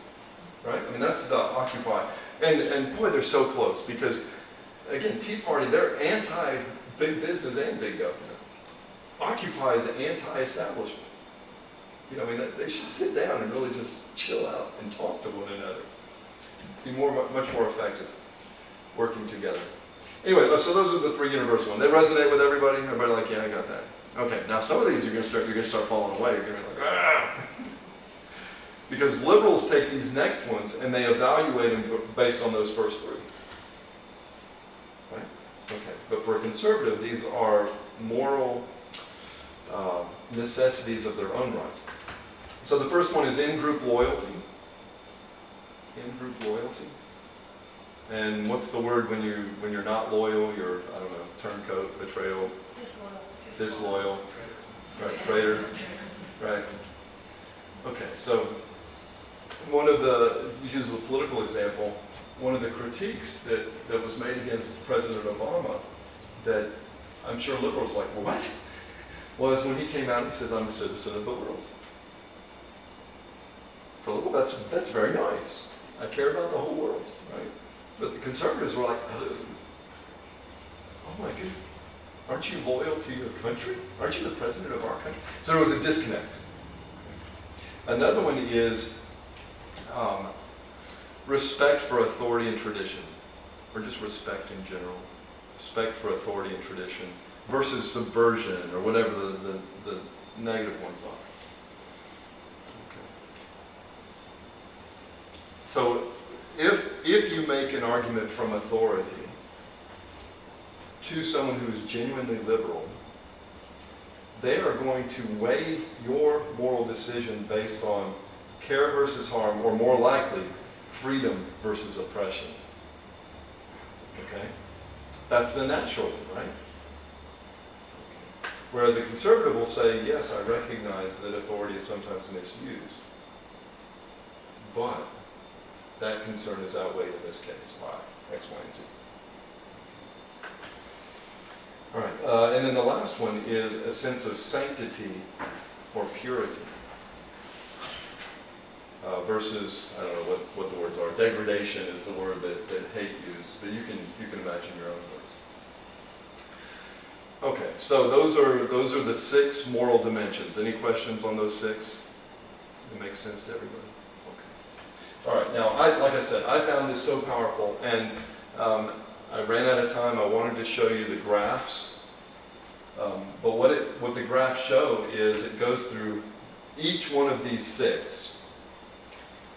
S1: right? I mean, that's the Occupy. And boy, they're so close because, again, Tea Party, they're anti-big business and big government. Occupy is anti-establishment. I mean, they should sit down and really just chill out and talk to one another. Be much more effective working together. Anyway, so those are the three universal ones. They resonate with everybody. Everybody like, yeah, I got that. Okay, now some of these you're going to start falling away. You're going to be like, ah! Because liberals take these next ones and they evaluate them based on those first three. Right? Okay, but for a conservative, these are moral necessities of their own right. So the first one is in-group loyalty. In-group loyalty. And what's the word when you're not loyal? You're, I don't know, turncoat, betrayal, disloyal, right? Traitor, right? Okay, so you use a political example. One of the critiques that was made against President Obama, that I'm sure liberals like, well, what? Was when he came out and says, I'm a citizen of the world. For a liberal, that's very nice. I care about the whole world, right? But the conservatives were like, oh my goodness, aren't you loyal to your country? Aren't you the president of our country? So there was a disconnect. Another one is respect for authority and tradition, or just respect in general. Respect for authority and tradition versus subversion, or whatever the negative ones are. Okay. So if you make an argument from authority to someone who is genuinely liberal, they are going to weigh your moral decision based on care versus harm, or more likely, freedom versus oppression. Okay? That's the natural one, right? Whereas a conservative will say, yes, I recognize that authority is sometimes misused, but that concern is outweighed in this case by X, Y, and Z. All right, and then the last one is a sense of sanctity or purity versus, I don't know what the words are. Degradation is the word that hate used, but you can imagine your own words. Okay, so those are the 6 moral dimensions. Any questions on those 6? It makes sense to everybody? Okay. All right, now, like I said, I found this so powerful, and I ran out of time. I wanted to show you the graphs, but what the graphs show is it goes through each one of these 6,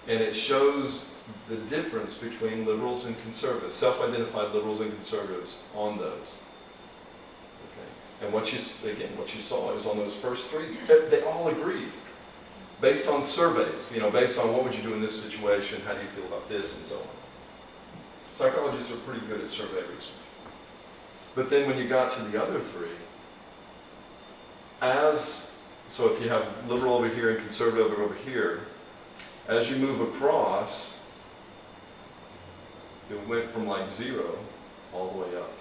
S1: and it shows the difference between liberals and conservatives, self-identified liberals and conservatives on those. Okay. And what you saw is on those first 3, they all agreed, based on surveys, based on what would you do in this situation, how do you feel about this, and so on. Psychologists are pretty good at survey research. But then when you got to the other 3, so if you have liberal over here and conservative over here, as you move across, it went from like 0 all the way up.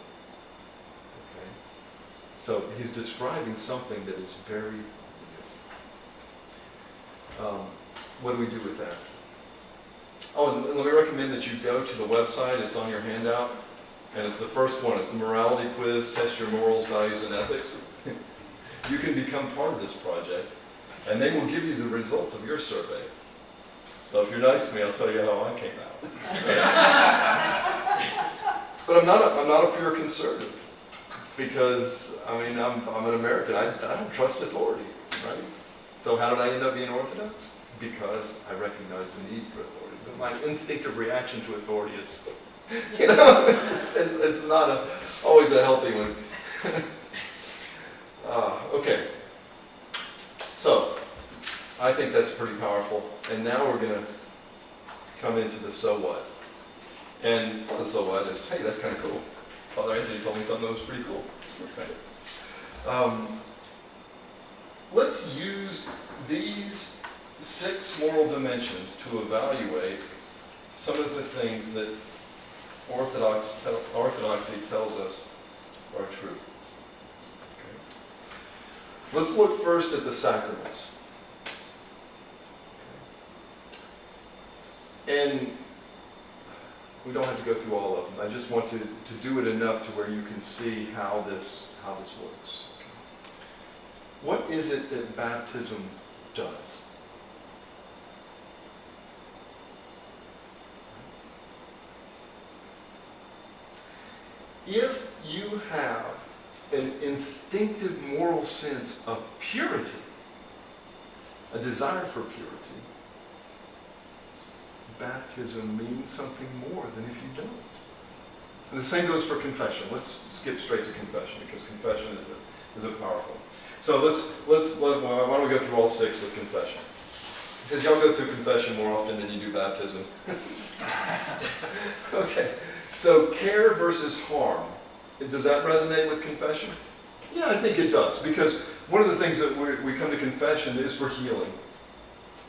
S1: Okay? So he's describing something that is very real. What do we do with that? Oh, and let me recommend that you go to the website. It's on your handout. And it's the first one. It's the morality quiz. Test your morals, values, and ethics. You can become part of this project. And they will give you the results of your survey. So if you're nice to me, I'll tell you how I came out. But I'm not a pure conservative. Because, I mean, I'm an American. I don't trust authority, right? So how did I end up being Orthodox? Because I recognize the need for authority. But my instinctive reaction to authority is, it's not always a healthy one. Okay. So, I think that's pretty powerful. And now we're going to come into the so what. And the so what is, hey, that's kind of cool. Father Anthony told me something that was pretty cool. Okay. Let's use these 6 moral dimensions to evaluate some of the things that Orthodoxy tells us are true. Okay. Let's look first at the sacraments. Okay. And we don't have to go through all of them. I just want to do it enough to where you can see how this works. Okay. What is it that baptism does? If you have an instinctive moral sense of purity, a desire for purity, baptism means something more than if you don't. And the same goes for confession. Let's skip straight to confession because confession is a powerful. So why don't we go through all 6 with confession? Because y'all go through confession more often than you do baptism. Okay. So care versus harm. Does that resonate with confession? Yeah, I think it does. Because one of the things that we come to confession is for healing.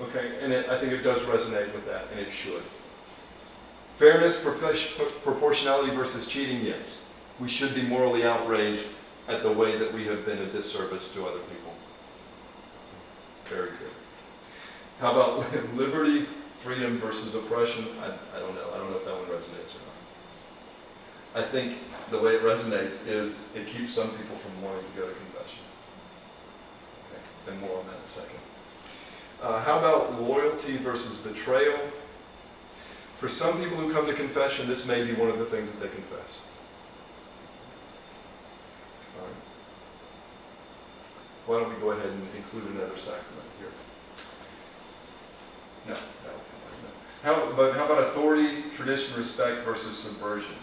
S1: Okay, and I think it does resonate with that, and it should. Fairness, proportionality versus cheating, yes. We should be morally outraged at the way that we have been a disservice to other people. Very good. How about liberty, freedom versus oppression? I don't know. I don't know if that one resonates or not. I think the way it resonates is it keeps some people from wanting to go to confession. Okay, and more on that in a second. How about loyalty versus betrayal? For some people who come to confession, this may be one of the things that they confess. All right. Why don't we go ahead and include another sacrament here? No. How about authority, tradition, respect versus subversion?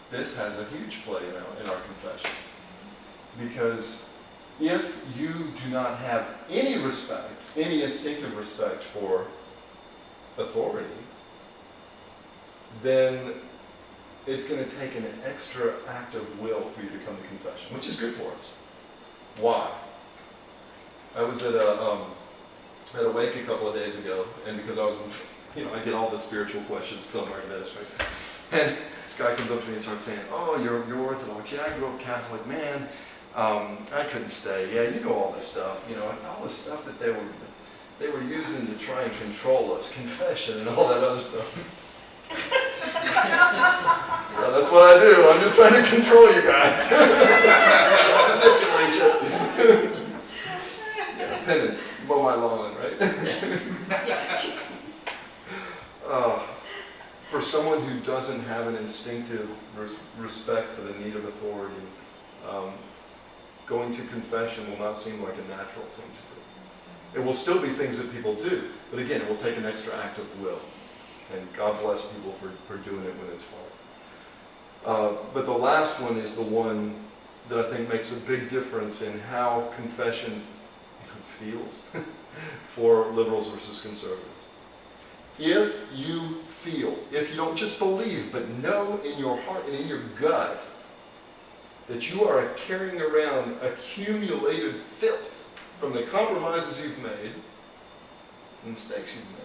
S1: This has a huge play in our confession. Because if you do not have any respect, any instinctive respect for authority, then it's going to take an extra act of will for you to come to confession, which is good for us. Why? I was at a wake a couple of days ago, and because I was, I get all the spiritual questions because I'm our ministry. And this guy comes up to me and starts saying, "Oh, you're Orthodox. Yeah, I grew up Catholic, man. I couldn't stay. Yeah, you know all this stuff. All the stuff that they were using to try and control us, confession and all that other stuff." Yeah, that's what I do. I'm just trying to control you guys. Manipulate you. Yeah, penance, mow my lawn, right? For someone who doesn't have an instinctive respect for the need of authority, going to confession will not seem like a natural thing to do. It will still be things that people do, but again, it will take an extra act of will. And God bless people for doing it when it's hard. But the last one is the one that I think makes a big difference in how confession feels for liberals versus conservatives. If you feel, if you don't just believe, but know in your heart and in your gut that you are carrying around accumulated filth from the compromises you've made, the mistakes you've made,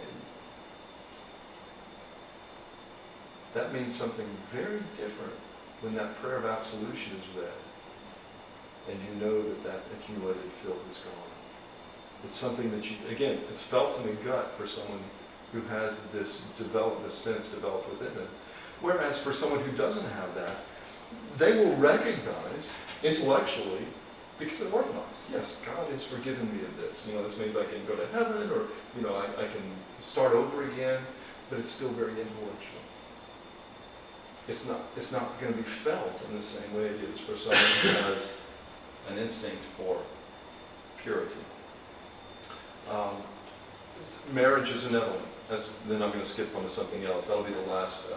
S1: that means something very different when that prayer of absolution is read and you know that accumulated filth is gone. It's something that you, again, is felt in the gut for someone who has this sense developed within them. Whereas for someone who doesn't have that, they will recognize intellectually, because they're Orthodox, yes, God has forgiven me of this. This means I can go to heaven, or, I can start over again, but it's still very intellectual. It's not going to be felt in the same way it is for someone who has an instinct for purity. Marriage is another one. Then I'm going to skip on to something else. That'll be the last,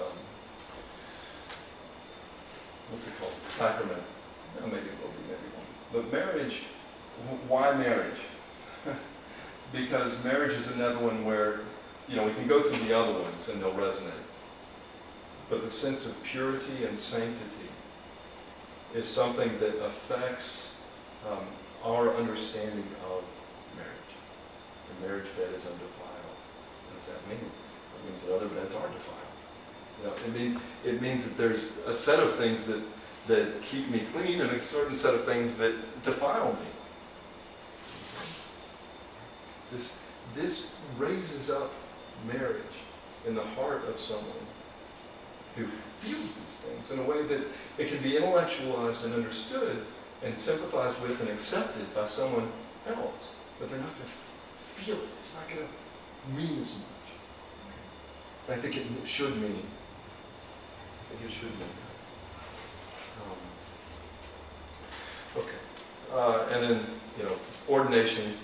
S1: what's it called? Sacrament. No, maybe it will be, maybe it won't. But marriage, why marriage? Because marriage is another one where, we can go through the other ones and they'll resonate. But the sense of purity and sanctity is something that affects our understanding of marriage. The marriage bed is undefiled. What does that mean? It means that other beds are defiled. It means that there's a set of things that keep me clean and a certain set of things that defile me. This raises up marriage in the heart of someone who feels these things in a way that it can be intellectualized and understood and sympathized with and accepted by someone else. But they're not going to feel it. It's not going to mean as much. But I think it should mean. Okay. And then, ordination,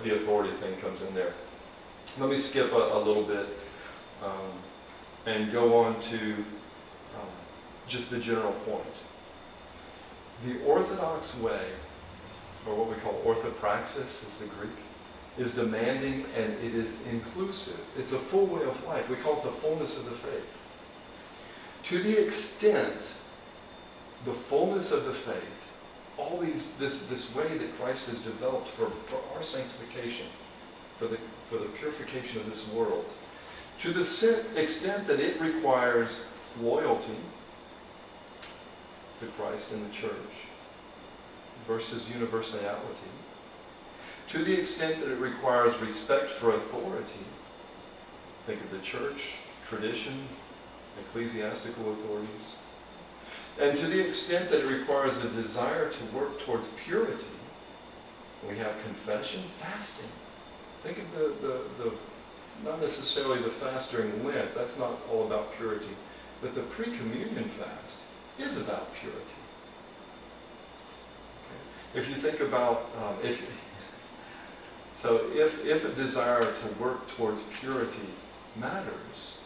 S1: the authority thing comes in there. Let me skip a little bit and go on to just the general point. The Orthodox way, or what we call orthopraxis is the Greek, is demanding and it is inclusive. It's a full way of life. We call it the fullness of the faith. To the extent the fullness of the faith, all this way that Christ has developed for our sanctification, for the purification of this world, to the extent that it requires loyalty to Christ and the church versus universality, to the extent that it requires respect for authority, think of the church, tradition, ecclesiastical authorities, and to the extent that it requires a desire to work towards purity, we have confession, fasting. Think of the not necessarily the fast during Lent, that's not all about purity, but the pre-communion fast is about purity. Okay. If you think about, if a desire to work towards purity matters,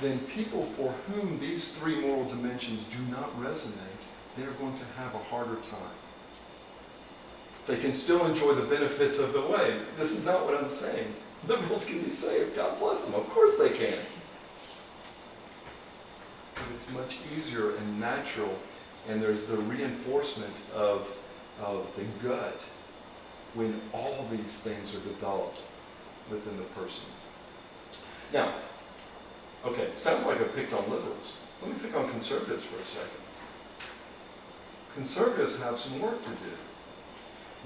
S1: then people for whom these three moral dimensions do not resonate, they are going to have a harder time. They can still enjoy the benefits of the way. This is not what I'm saying. Liberals can be saved. God bless them. Of course they can. But it's much easier and natural, and there's the reinforcement of the gut when all these things are developed within the person. Now, okay, sounds like I picked on liberals. Let me pick on conservatives for a second. Conservatives have some work to do.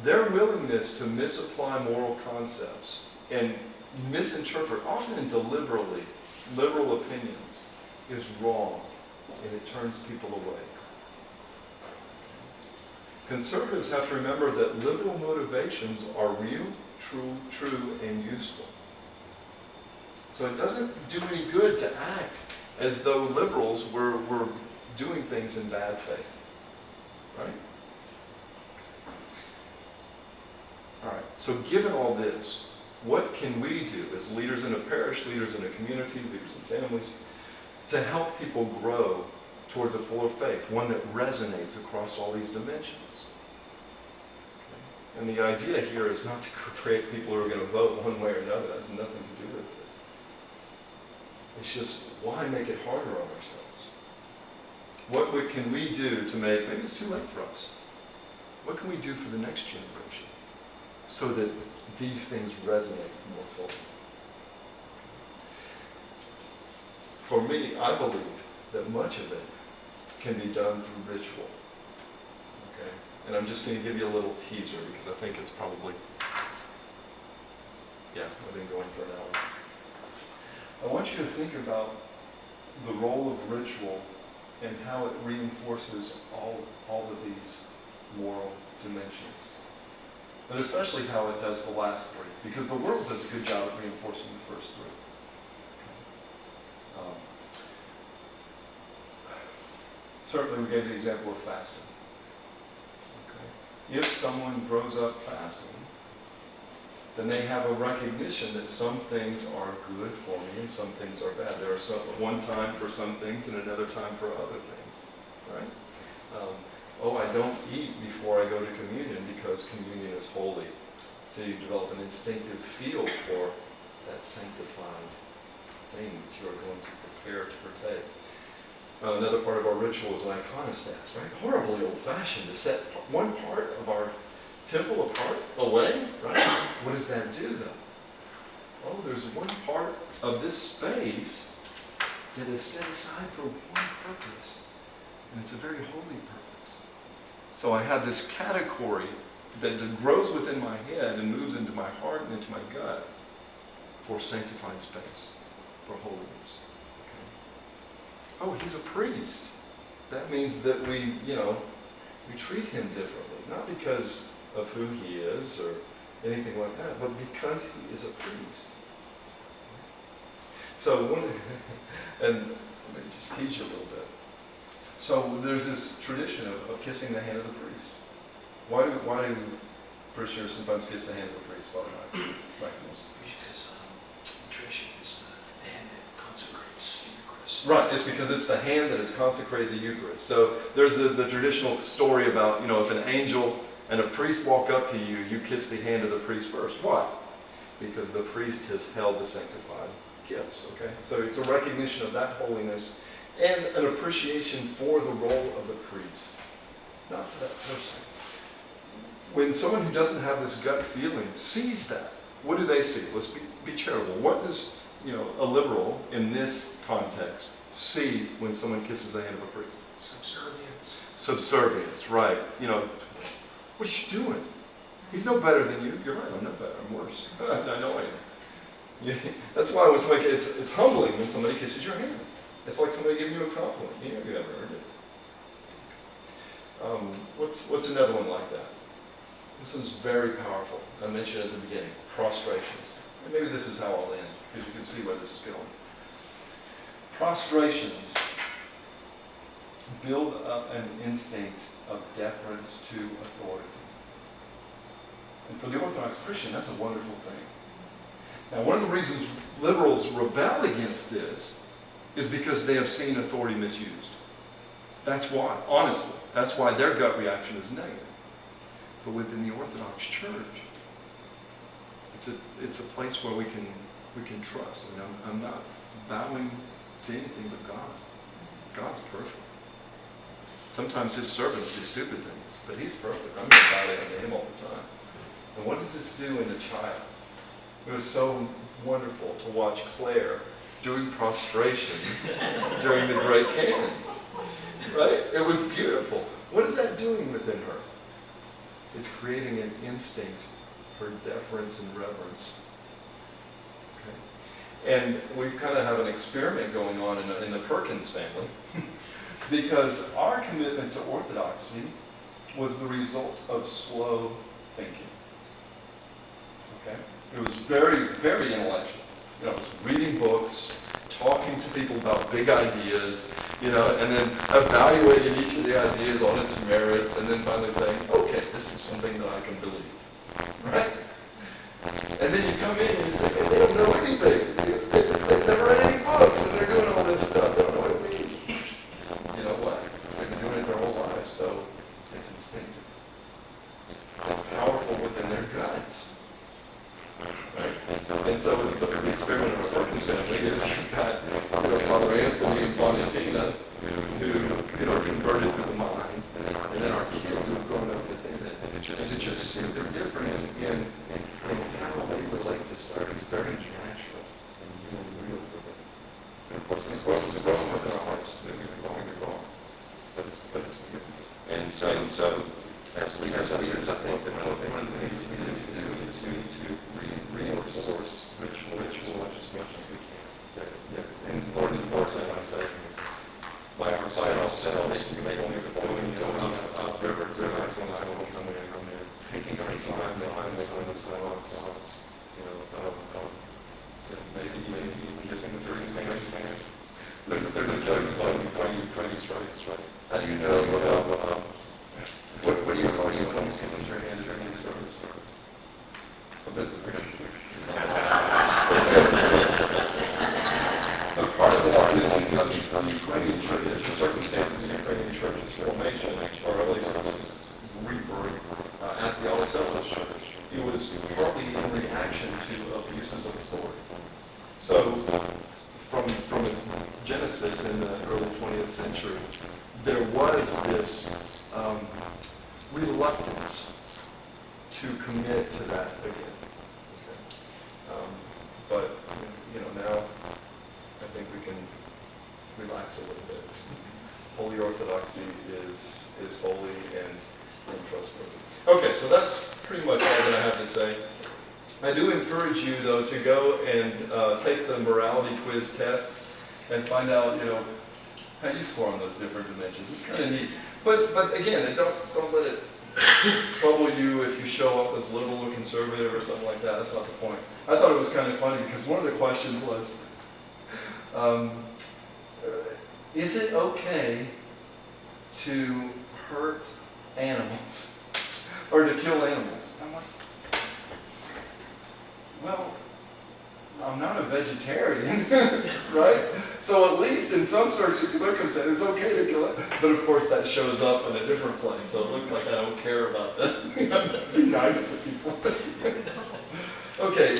S1: Their willingness to misapply moral concepts and misinterpret, often into liberal opinions, is wrong, and it turns people away. Conservatives have to remember that liberal motivations are real, true, and useful. So it doesn't do any good to act as though liberals were doing things in bad faith. Right? All right, so given all this, what can we do as leaders in a parish, leaders in a community, leaders in families, to help people grow towards a fuller faith, one that resonates across all these dimensions? Okay. And the idea here is not to create people who are going to vote one way or another. That has nothing to do with this. It's just, why make it harder on ourselves? What can we do to make, maybe it's too late for us, what can we do for the next generation so that these things resonate more fully? For me, I believe that much of it can be done through ritual. Okay? And I'm just going to give you a little teaser because I think it's probably, yeah, I've been going for an hour. I want you to think about the role of ritual and how it reinforces all of these moral dimensions. But especially how it does the last three, because the world does a good job at reinforcing the first three. Certainly we gave the example of fasting. Okay. If someone grows up fasting, then they have a recognition that some things are good for me and some things are bad. There are one time for some things and another time for other things, right? I don't eat before I go to communion because communion is holy. So you develop an instinctive feel for that sanctified thing that you are going to prepare to partake. Another part of our ritual is an iconostas, right? Horribly old-fashioned to set one part of our temple apart, away, right? What does that do, though? Oh, there's one part of this space that is set aside for one purpose, and it's a very holy purpose. So I have this category that grows within my head and moves into my heart and into my gut for sanctified space, for holiness. Oh, he's a priest. That means that we treat him differently. Not because of who he is or anything like that, but because he is a priest. So, and let me just teach you a little bit. So there's this tradition of kissing the hand of the priest. Why do parishioners sometimes kiss the hand of the priest, Father Maximus?
S4: Because tradition is the hand that consecrates the Eucharist.
S1: Right, it's because it's the hand that has consecrated the Eucharist. So there's the traditional story about, if an angel and a priest walk up to you, you kiss the hand of the priest first. Why? Because the priest has held the sanctified gifts, okay? So it's a recognition of that holiness and an appreciation for the role of the priest, not for that person. When someone who doesn't have this gut feeling sees that, what do they see? Let's be charitable. What does a liberal in this context see when someone kisses the hand of a priest?
S3: Subservience.
S1: Subservience, right. What are you doing? He's no better than you. You're right, I'm no better. I'm worse. I know I am. Yeah, that's why when somebody, it's humbling when somebody kisses your hand. It's like somebody giving you a compliment. You haven't earned it. What's another one like that? This one's very powerful. I mentioned at the beginning, prostrations. And maybe this is how I'll end, because you can see where this is going. Prostrations build up an instinct of deference to authority. And for the Orthodox Christian, that's a wonderful thing. Now, one of the reasons liberals rebel against this is because they have seen authority misused. That's why, honestly, that's why their gut reaction is negative. But within the Orthodox Church, it's a place where we can trust. I'm not bowing to anything but God. God's perfect. Sometimes his servants do stupid things, but he's perfect. I'm going to bow down to him all the time. And what does this do in a child? It was so wonderful to watch Claire doing prostrations during the Great Canon. Right? It was beautiful. What is that doing within her? It's creating an instinct for deference and reverence. Okay? And we've kind of have an experiment going on in the Perkins family because our commitment to orthodoxy was the result of slow thinking. Okay? It was very, very intellectual. It was reading books, talking to people about big ideas, and then evaluating each of the ideas on its merits, and then finally saying, okay, this is something that I can believe. Right? And then you come in and you say, hey, they don't know anything. They've never read any books, and they're doing all this stuff. They don't know what it means. You know what? They've been doing it their whole lives, so it's instinctive. It's powerful within their guts. Right? And so the experiment of Perkins family is you've got Father Anthony and Valentina who are converted through the mind, and then our kids who have grown up within it. And to just see the difference in how they relate to stuff is very natural and real for them. And of course, it's growing with our hearts, that we've been going. But it's beautiful. And so
S5: as leaders, I think that one of the things that needs to be done is we need to reinforce ritual as much as we can. And Lord saying, by ourselves, we make only the going up river, coming in, taking our time behind the silence, maybe kissing the person's hand. There's a joke why you right? How do you know what do you call someone's consider hand service? Part of the reason because Ukrainian churches, the circumstances in Ukrainian churches, formation, or at least rebirth, as the Orthodox Church, it was partly in reaction to abuses of authority. So, from its genesis in the early 20th century, there was this reluctance to commit to that again. But now I think we can relax a little bit. Holy Orthodoxy is holy and trustworthy. Okay, so that's pretty much all that I have to say. I do encourage you, though, to go and take the morality quiz test and find out, how you score on those different dimensions. It's kind of neat. But again, don't let it trouble you if you show up as liberal or conservative or something like that. That's not the point. I thought it was kind of funny because one of the questions was, is it okay to hurt animals or to kill animals? I'm like, well, I'm not a vegetarian, right? So at least in some circumstances, it's okay to kill it. But of course, that shows up in a different place, so it looks like I don't care about that. Be nice to people. Okay,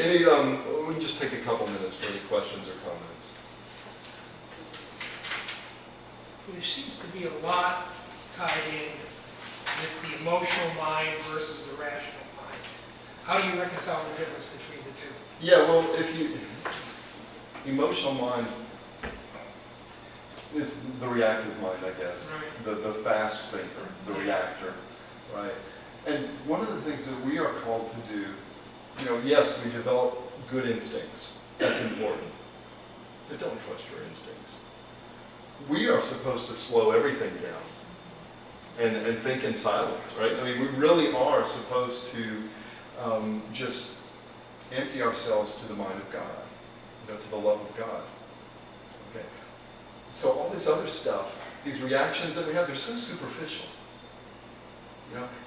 S5: we can just take a couple minutes for any questions or comments.
S3: There seems to be a lot tied in with the emotional mind versus the rational mind. How do you reconcile the difference between the two?
S1: Yeah, well, emotional mind is the reactive mind, I guess.
S3: Right.
S1: The fast thinker, the reactor, right? And one of the things that we are called to do, yes, we develop good instincts. That's important. But don't trust your instincts. We are supposed to slow everything down and think in silence, right? I mean, we really are supposed to just empty ourselves to the mind of God, to the love of God. Okay. So all this other stuff, these reactions that we have, they're so superficial.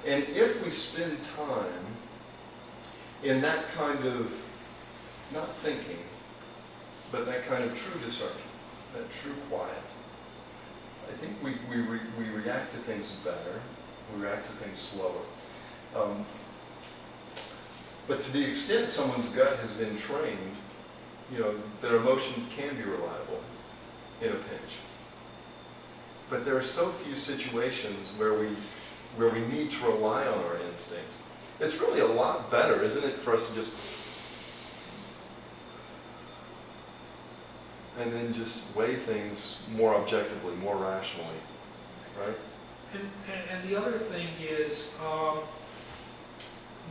S1: And if we spend time in that kind of, not thinking, but that kind of true discernment, that true quiet, I think we react to things better, we react to things slower. But to the extent someone's gut has been trained, their emotions can be reliable in a pinch. But there are so few situations where we need to rely on our instincts. It's really a lot better, isn't it, for us to just and then just weigh things more objectively, more rationally, right?
S3: And the other thing is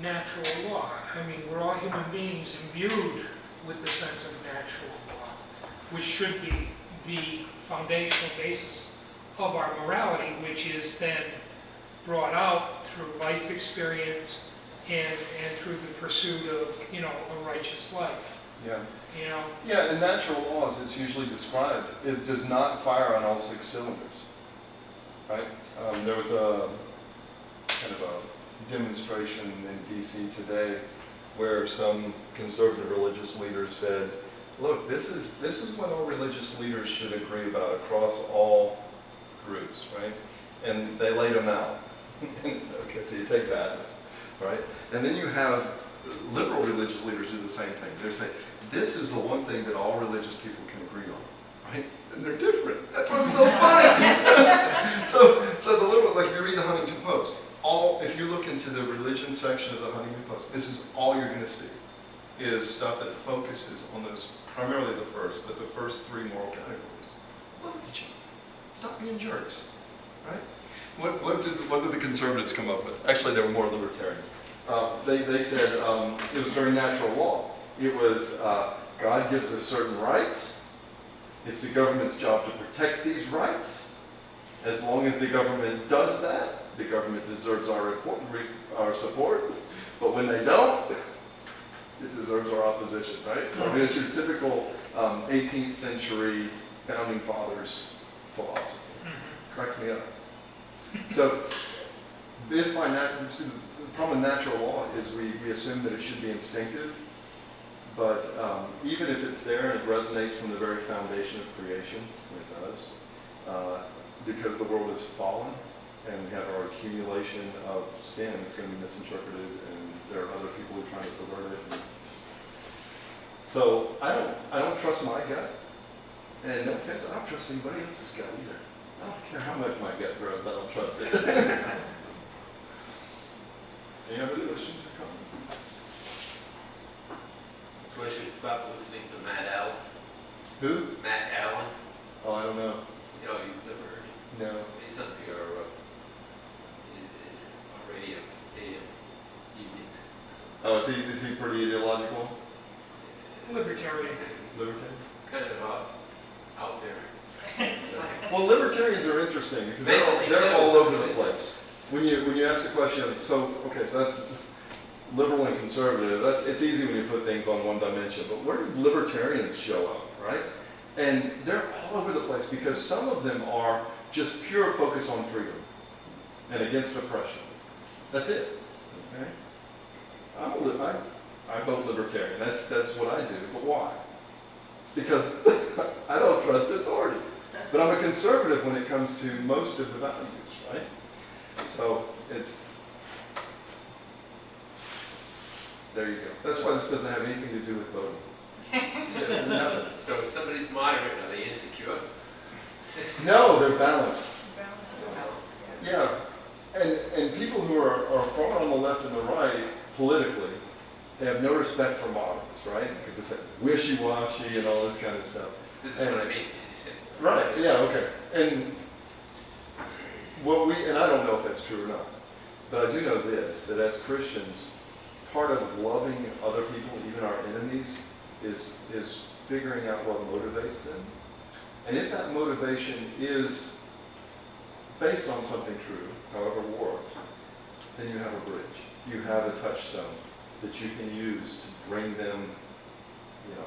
S3: natural law. I mean, we're all human beings imbued with the sense of natural law, which should be the foundational basis of our morality, which is then brought out through life experience and through the pursuit of, a righteous life.
S1: Yeah.
S3: Yeah,
S1: in natural laws, it's usually described, does not fire on all 6 cylinders, right? There was a kind of a demonstration in D.C. today where some conservative religious leaders said, look, this is what all religious leaders should agree about across all groups, right? And they laid them out. Okay, so you take that, right? And then you have liberal religious leaders do the same thing. They say, this is the one thing that all religious people can agree on, right? And they're different. That's what's so funny. so the liberal, like you read the Huntington Post, if you look into the religion section of the Huntington Post, this is all you're going to see, is stuff that focuses on those, primarily the first 3 moral categories. Love each other. Stop being jerks, right? What did the conservatives come up with? Actually, they were more libertarians. They said it was very natural law. It was God gives us certain rights. It's the government's job to protect these rights. As long as the government does that, the government deserves our support. But when they don't, it deserves our opposition, right? So I mean, it's your typical 18th century founding fathers philosophy. Cracks me up. So, if by the problem with natural law is we assume that it should be instinctive, but even if it's there and it resonates from the very foundation of creation, and it does, because the world is fallen and we have our accumulation of sin, it's going to be misinterpreted, and there are other people who are trying to pervert it. So I don't trust my gut, and no offense, I don't trust anybody else's gut either. I don't care how much my gut grows, I don't trust it. Any other questions or comments?
S6: So I should stop listening to Matt Allen?
S1: Who?
S6: Matt Allen?
S1: Oh, I don't know.
S6: No, you've never heard him.
S1: No.
S6: He's on your radio, AM evenings.
S1: Oh, is he pretty ideological?
S3: Libertarian.
S1: Libertarian?
S6: Kind of out there.
S1: Well, libertarians are interesting because
S6: Mentally,
S1: they're
S6: too.
S1: all over the place. When you ask the question of, so that's liberal and conservative. It's easy when you put things on one dimension, but where do libertarians show up, right? And they're all over the place because some of them are just pure focus on freedom and against oppression. That's it. Okay? I vote libertarian. That's what I do. But why? Because I don't trust authority. But I'm a conservative when it comes to most of the values, right? So there you go. That's why this doesn't have anything to do with voting.
S6: So if somebody's moderate, are they insecure?
S1: No, they're balanced. Yeah, and people who are far on the left and the right politically, they have no respect for moderates, right? Because it's wishy-washy and all this kind of stuff.
S6: This is what I mean.
S1: Right, yeah, okay. And I don't know if that's true or not, but I do know this, that as Christians, part of loving other people, even our enemies, is figuring out what motivates them. And if that motivation is based on something true, however warped, then you have a bridge. You have a touchstone that you can use to bring them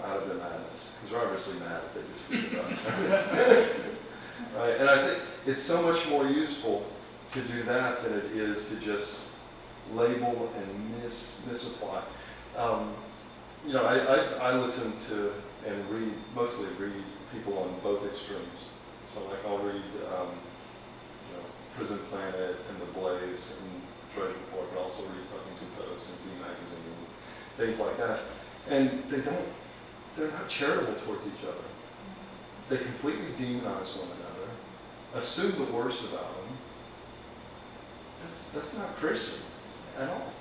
S1: out of their madness. Because they're obviously mad if they disagree with us. Right? And I think it's so much more useful to do that than it is to just label and misapply. I listen to and mostly read people on both extremes. So like I'll read Prison Planet and The Blaze and Drudge Report, but also read Huffington Post and Z Magazine and things like that. And they're not charitable towards each other. They completely demonize one another, assume the worst about them. That's not Christian at all.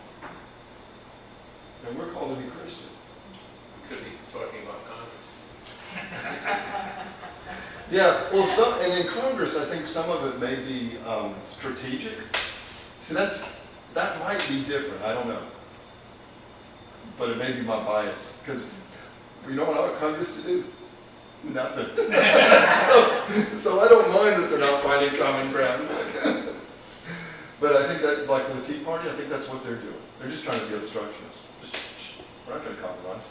S1: And we're called to be Christian.
S6: We could be talking about Congress.
S1: Yeah, well, and in Congress, I think some of it may be strategic. See, that might be different. I don't know, but it may be my bias because you know what I want Congress to do? Nothing. so I don't mind that they're not finding common ground. But I think that, like with the Tea Party, I think that's what they're doing. They're just trying to be obstructionists. We're not going to compromise.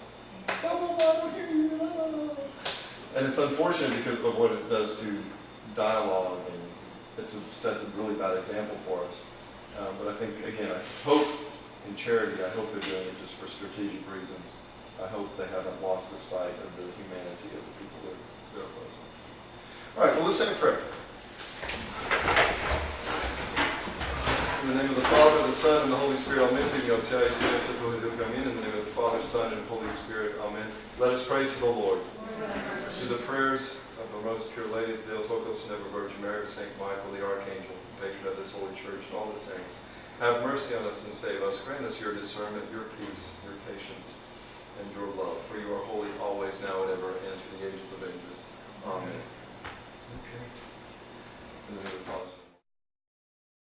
S1: And it's unfortunate because of what it does to dialogue, and it sets a really bad example for us. But I think, again, I hope in charity, I hope they're doing it just for strategic reasons. I hope they haven't lost the sight of the humanity of the people they're opposing. All right, well, let's say a prayer. In the name of the Father, the Son, and the Holy Spirit, amen. In the name of the Father, Son, and Holy Spirit, amen. Let us pray to the Lord. To the prayers of the Most Pure Lady, the Theotokos and Ever Virgin Mary, Saint Michael, the Archangel, patron of this holy church, and all the saints, have mercy on us and save us. Grant us your discernment, your peace, your patience, and your love. For you are holy always, now and ever, and to the ages of ages. Amen. Okay. In the name of the Father, Son,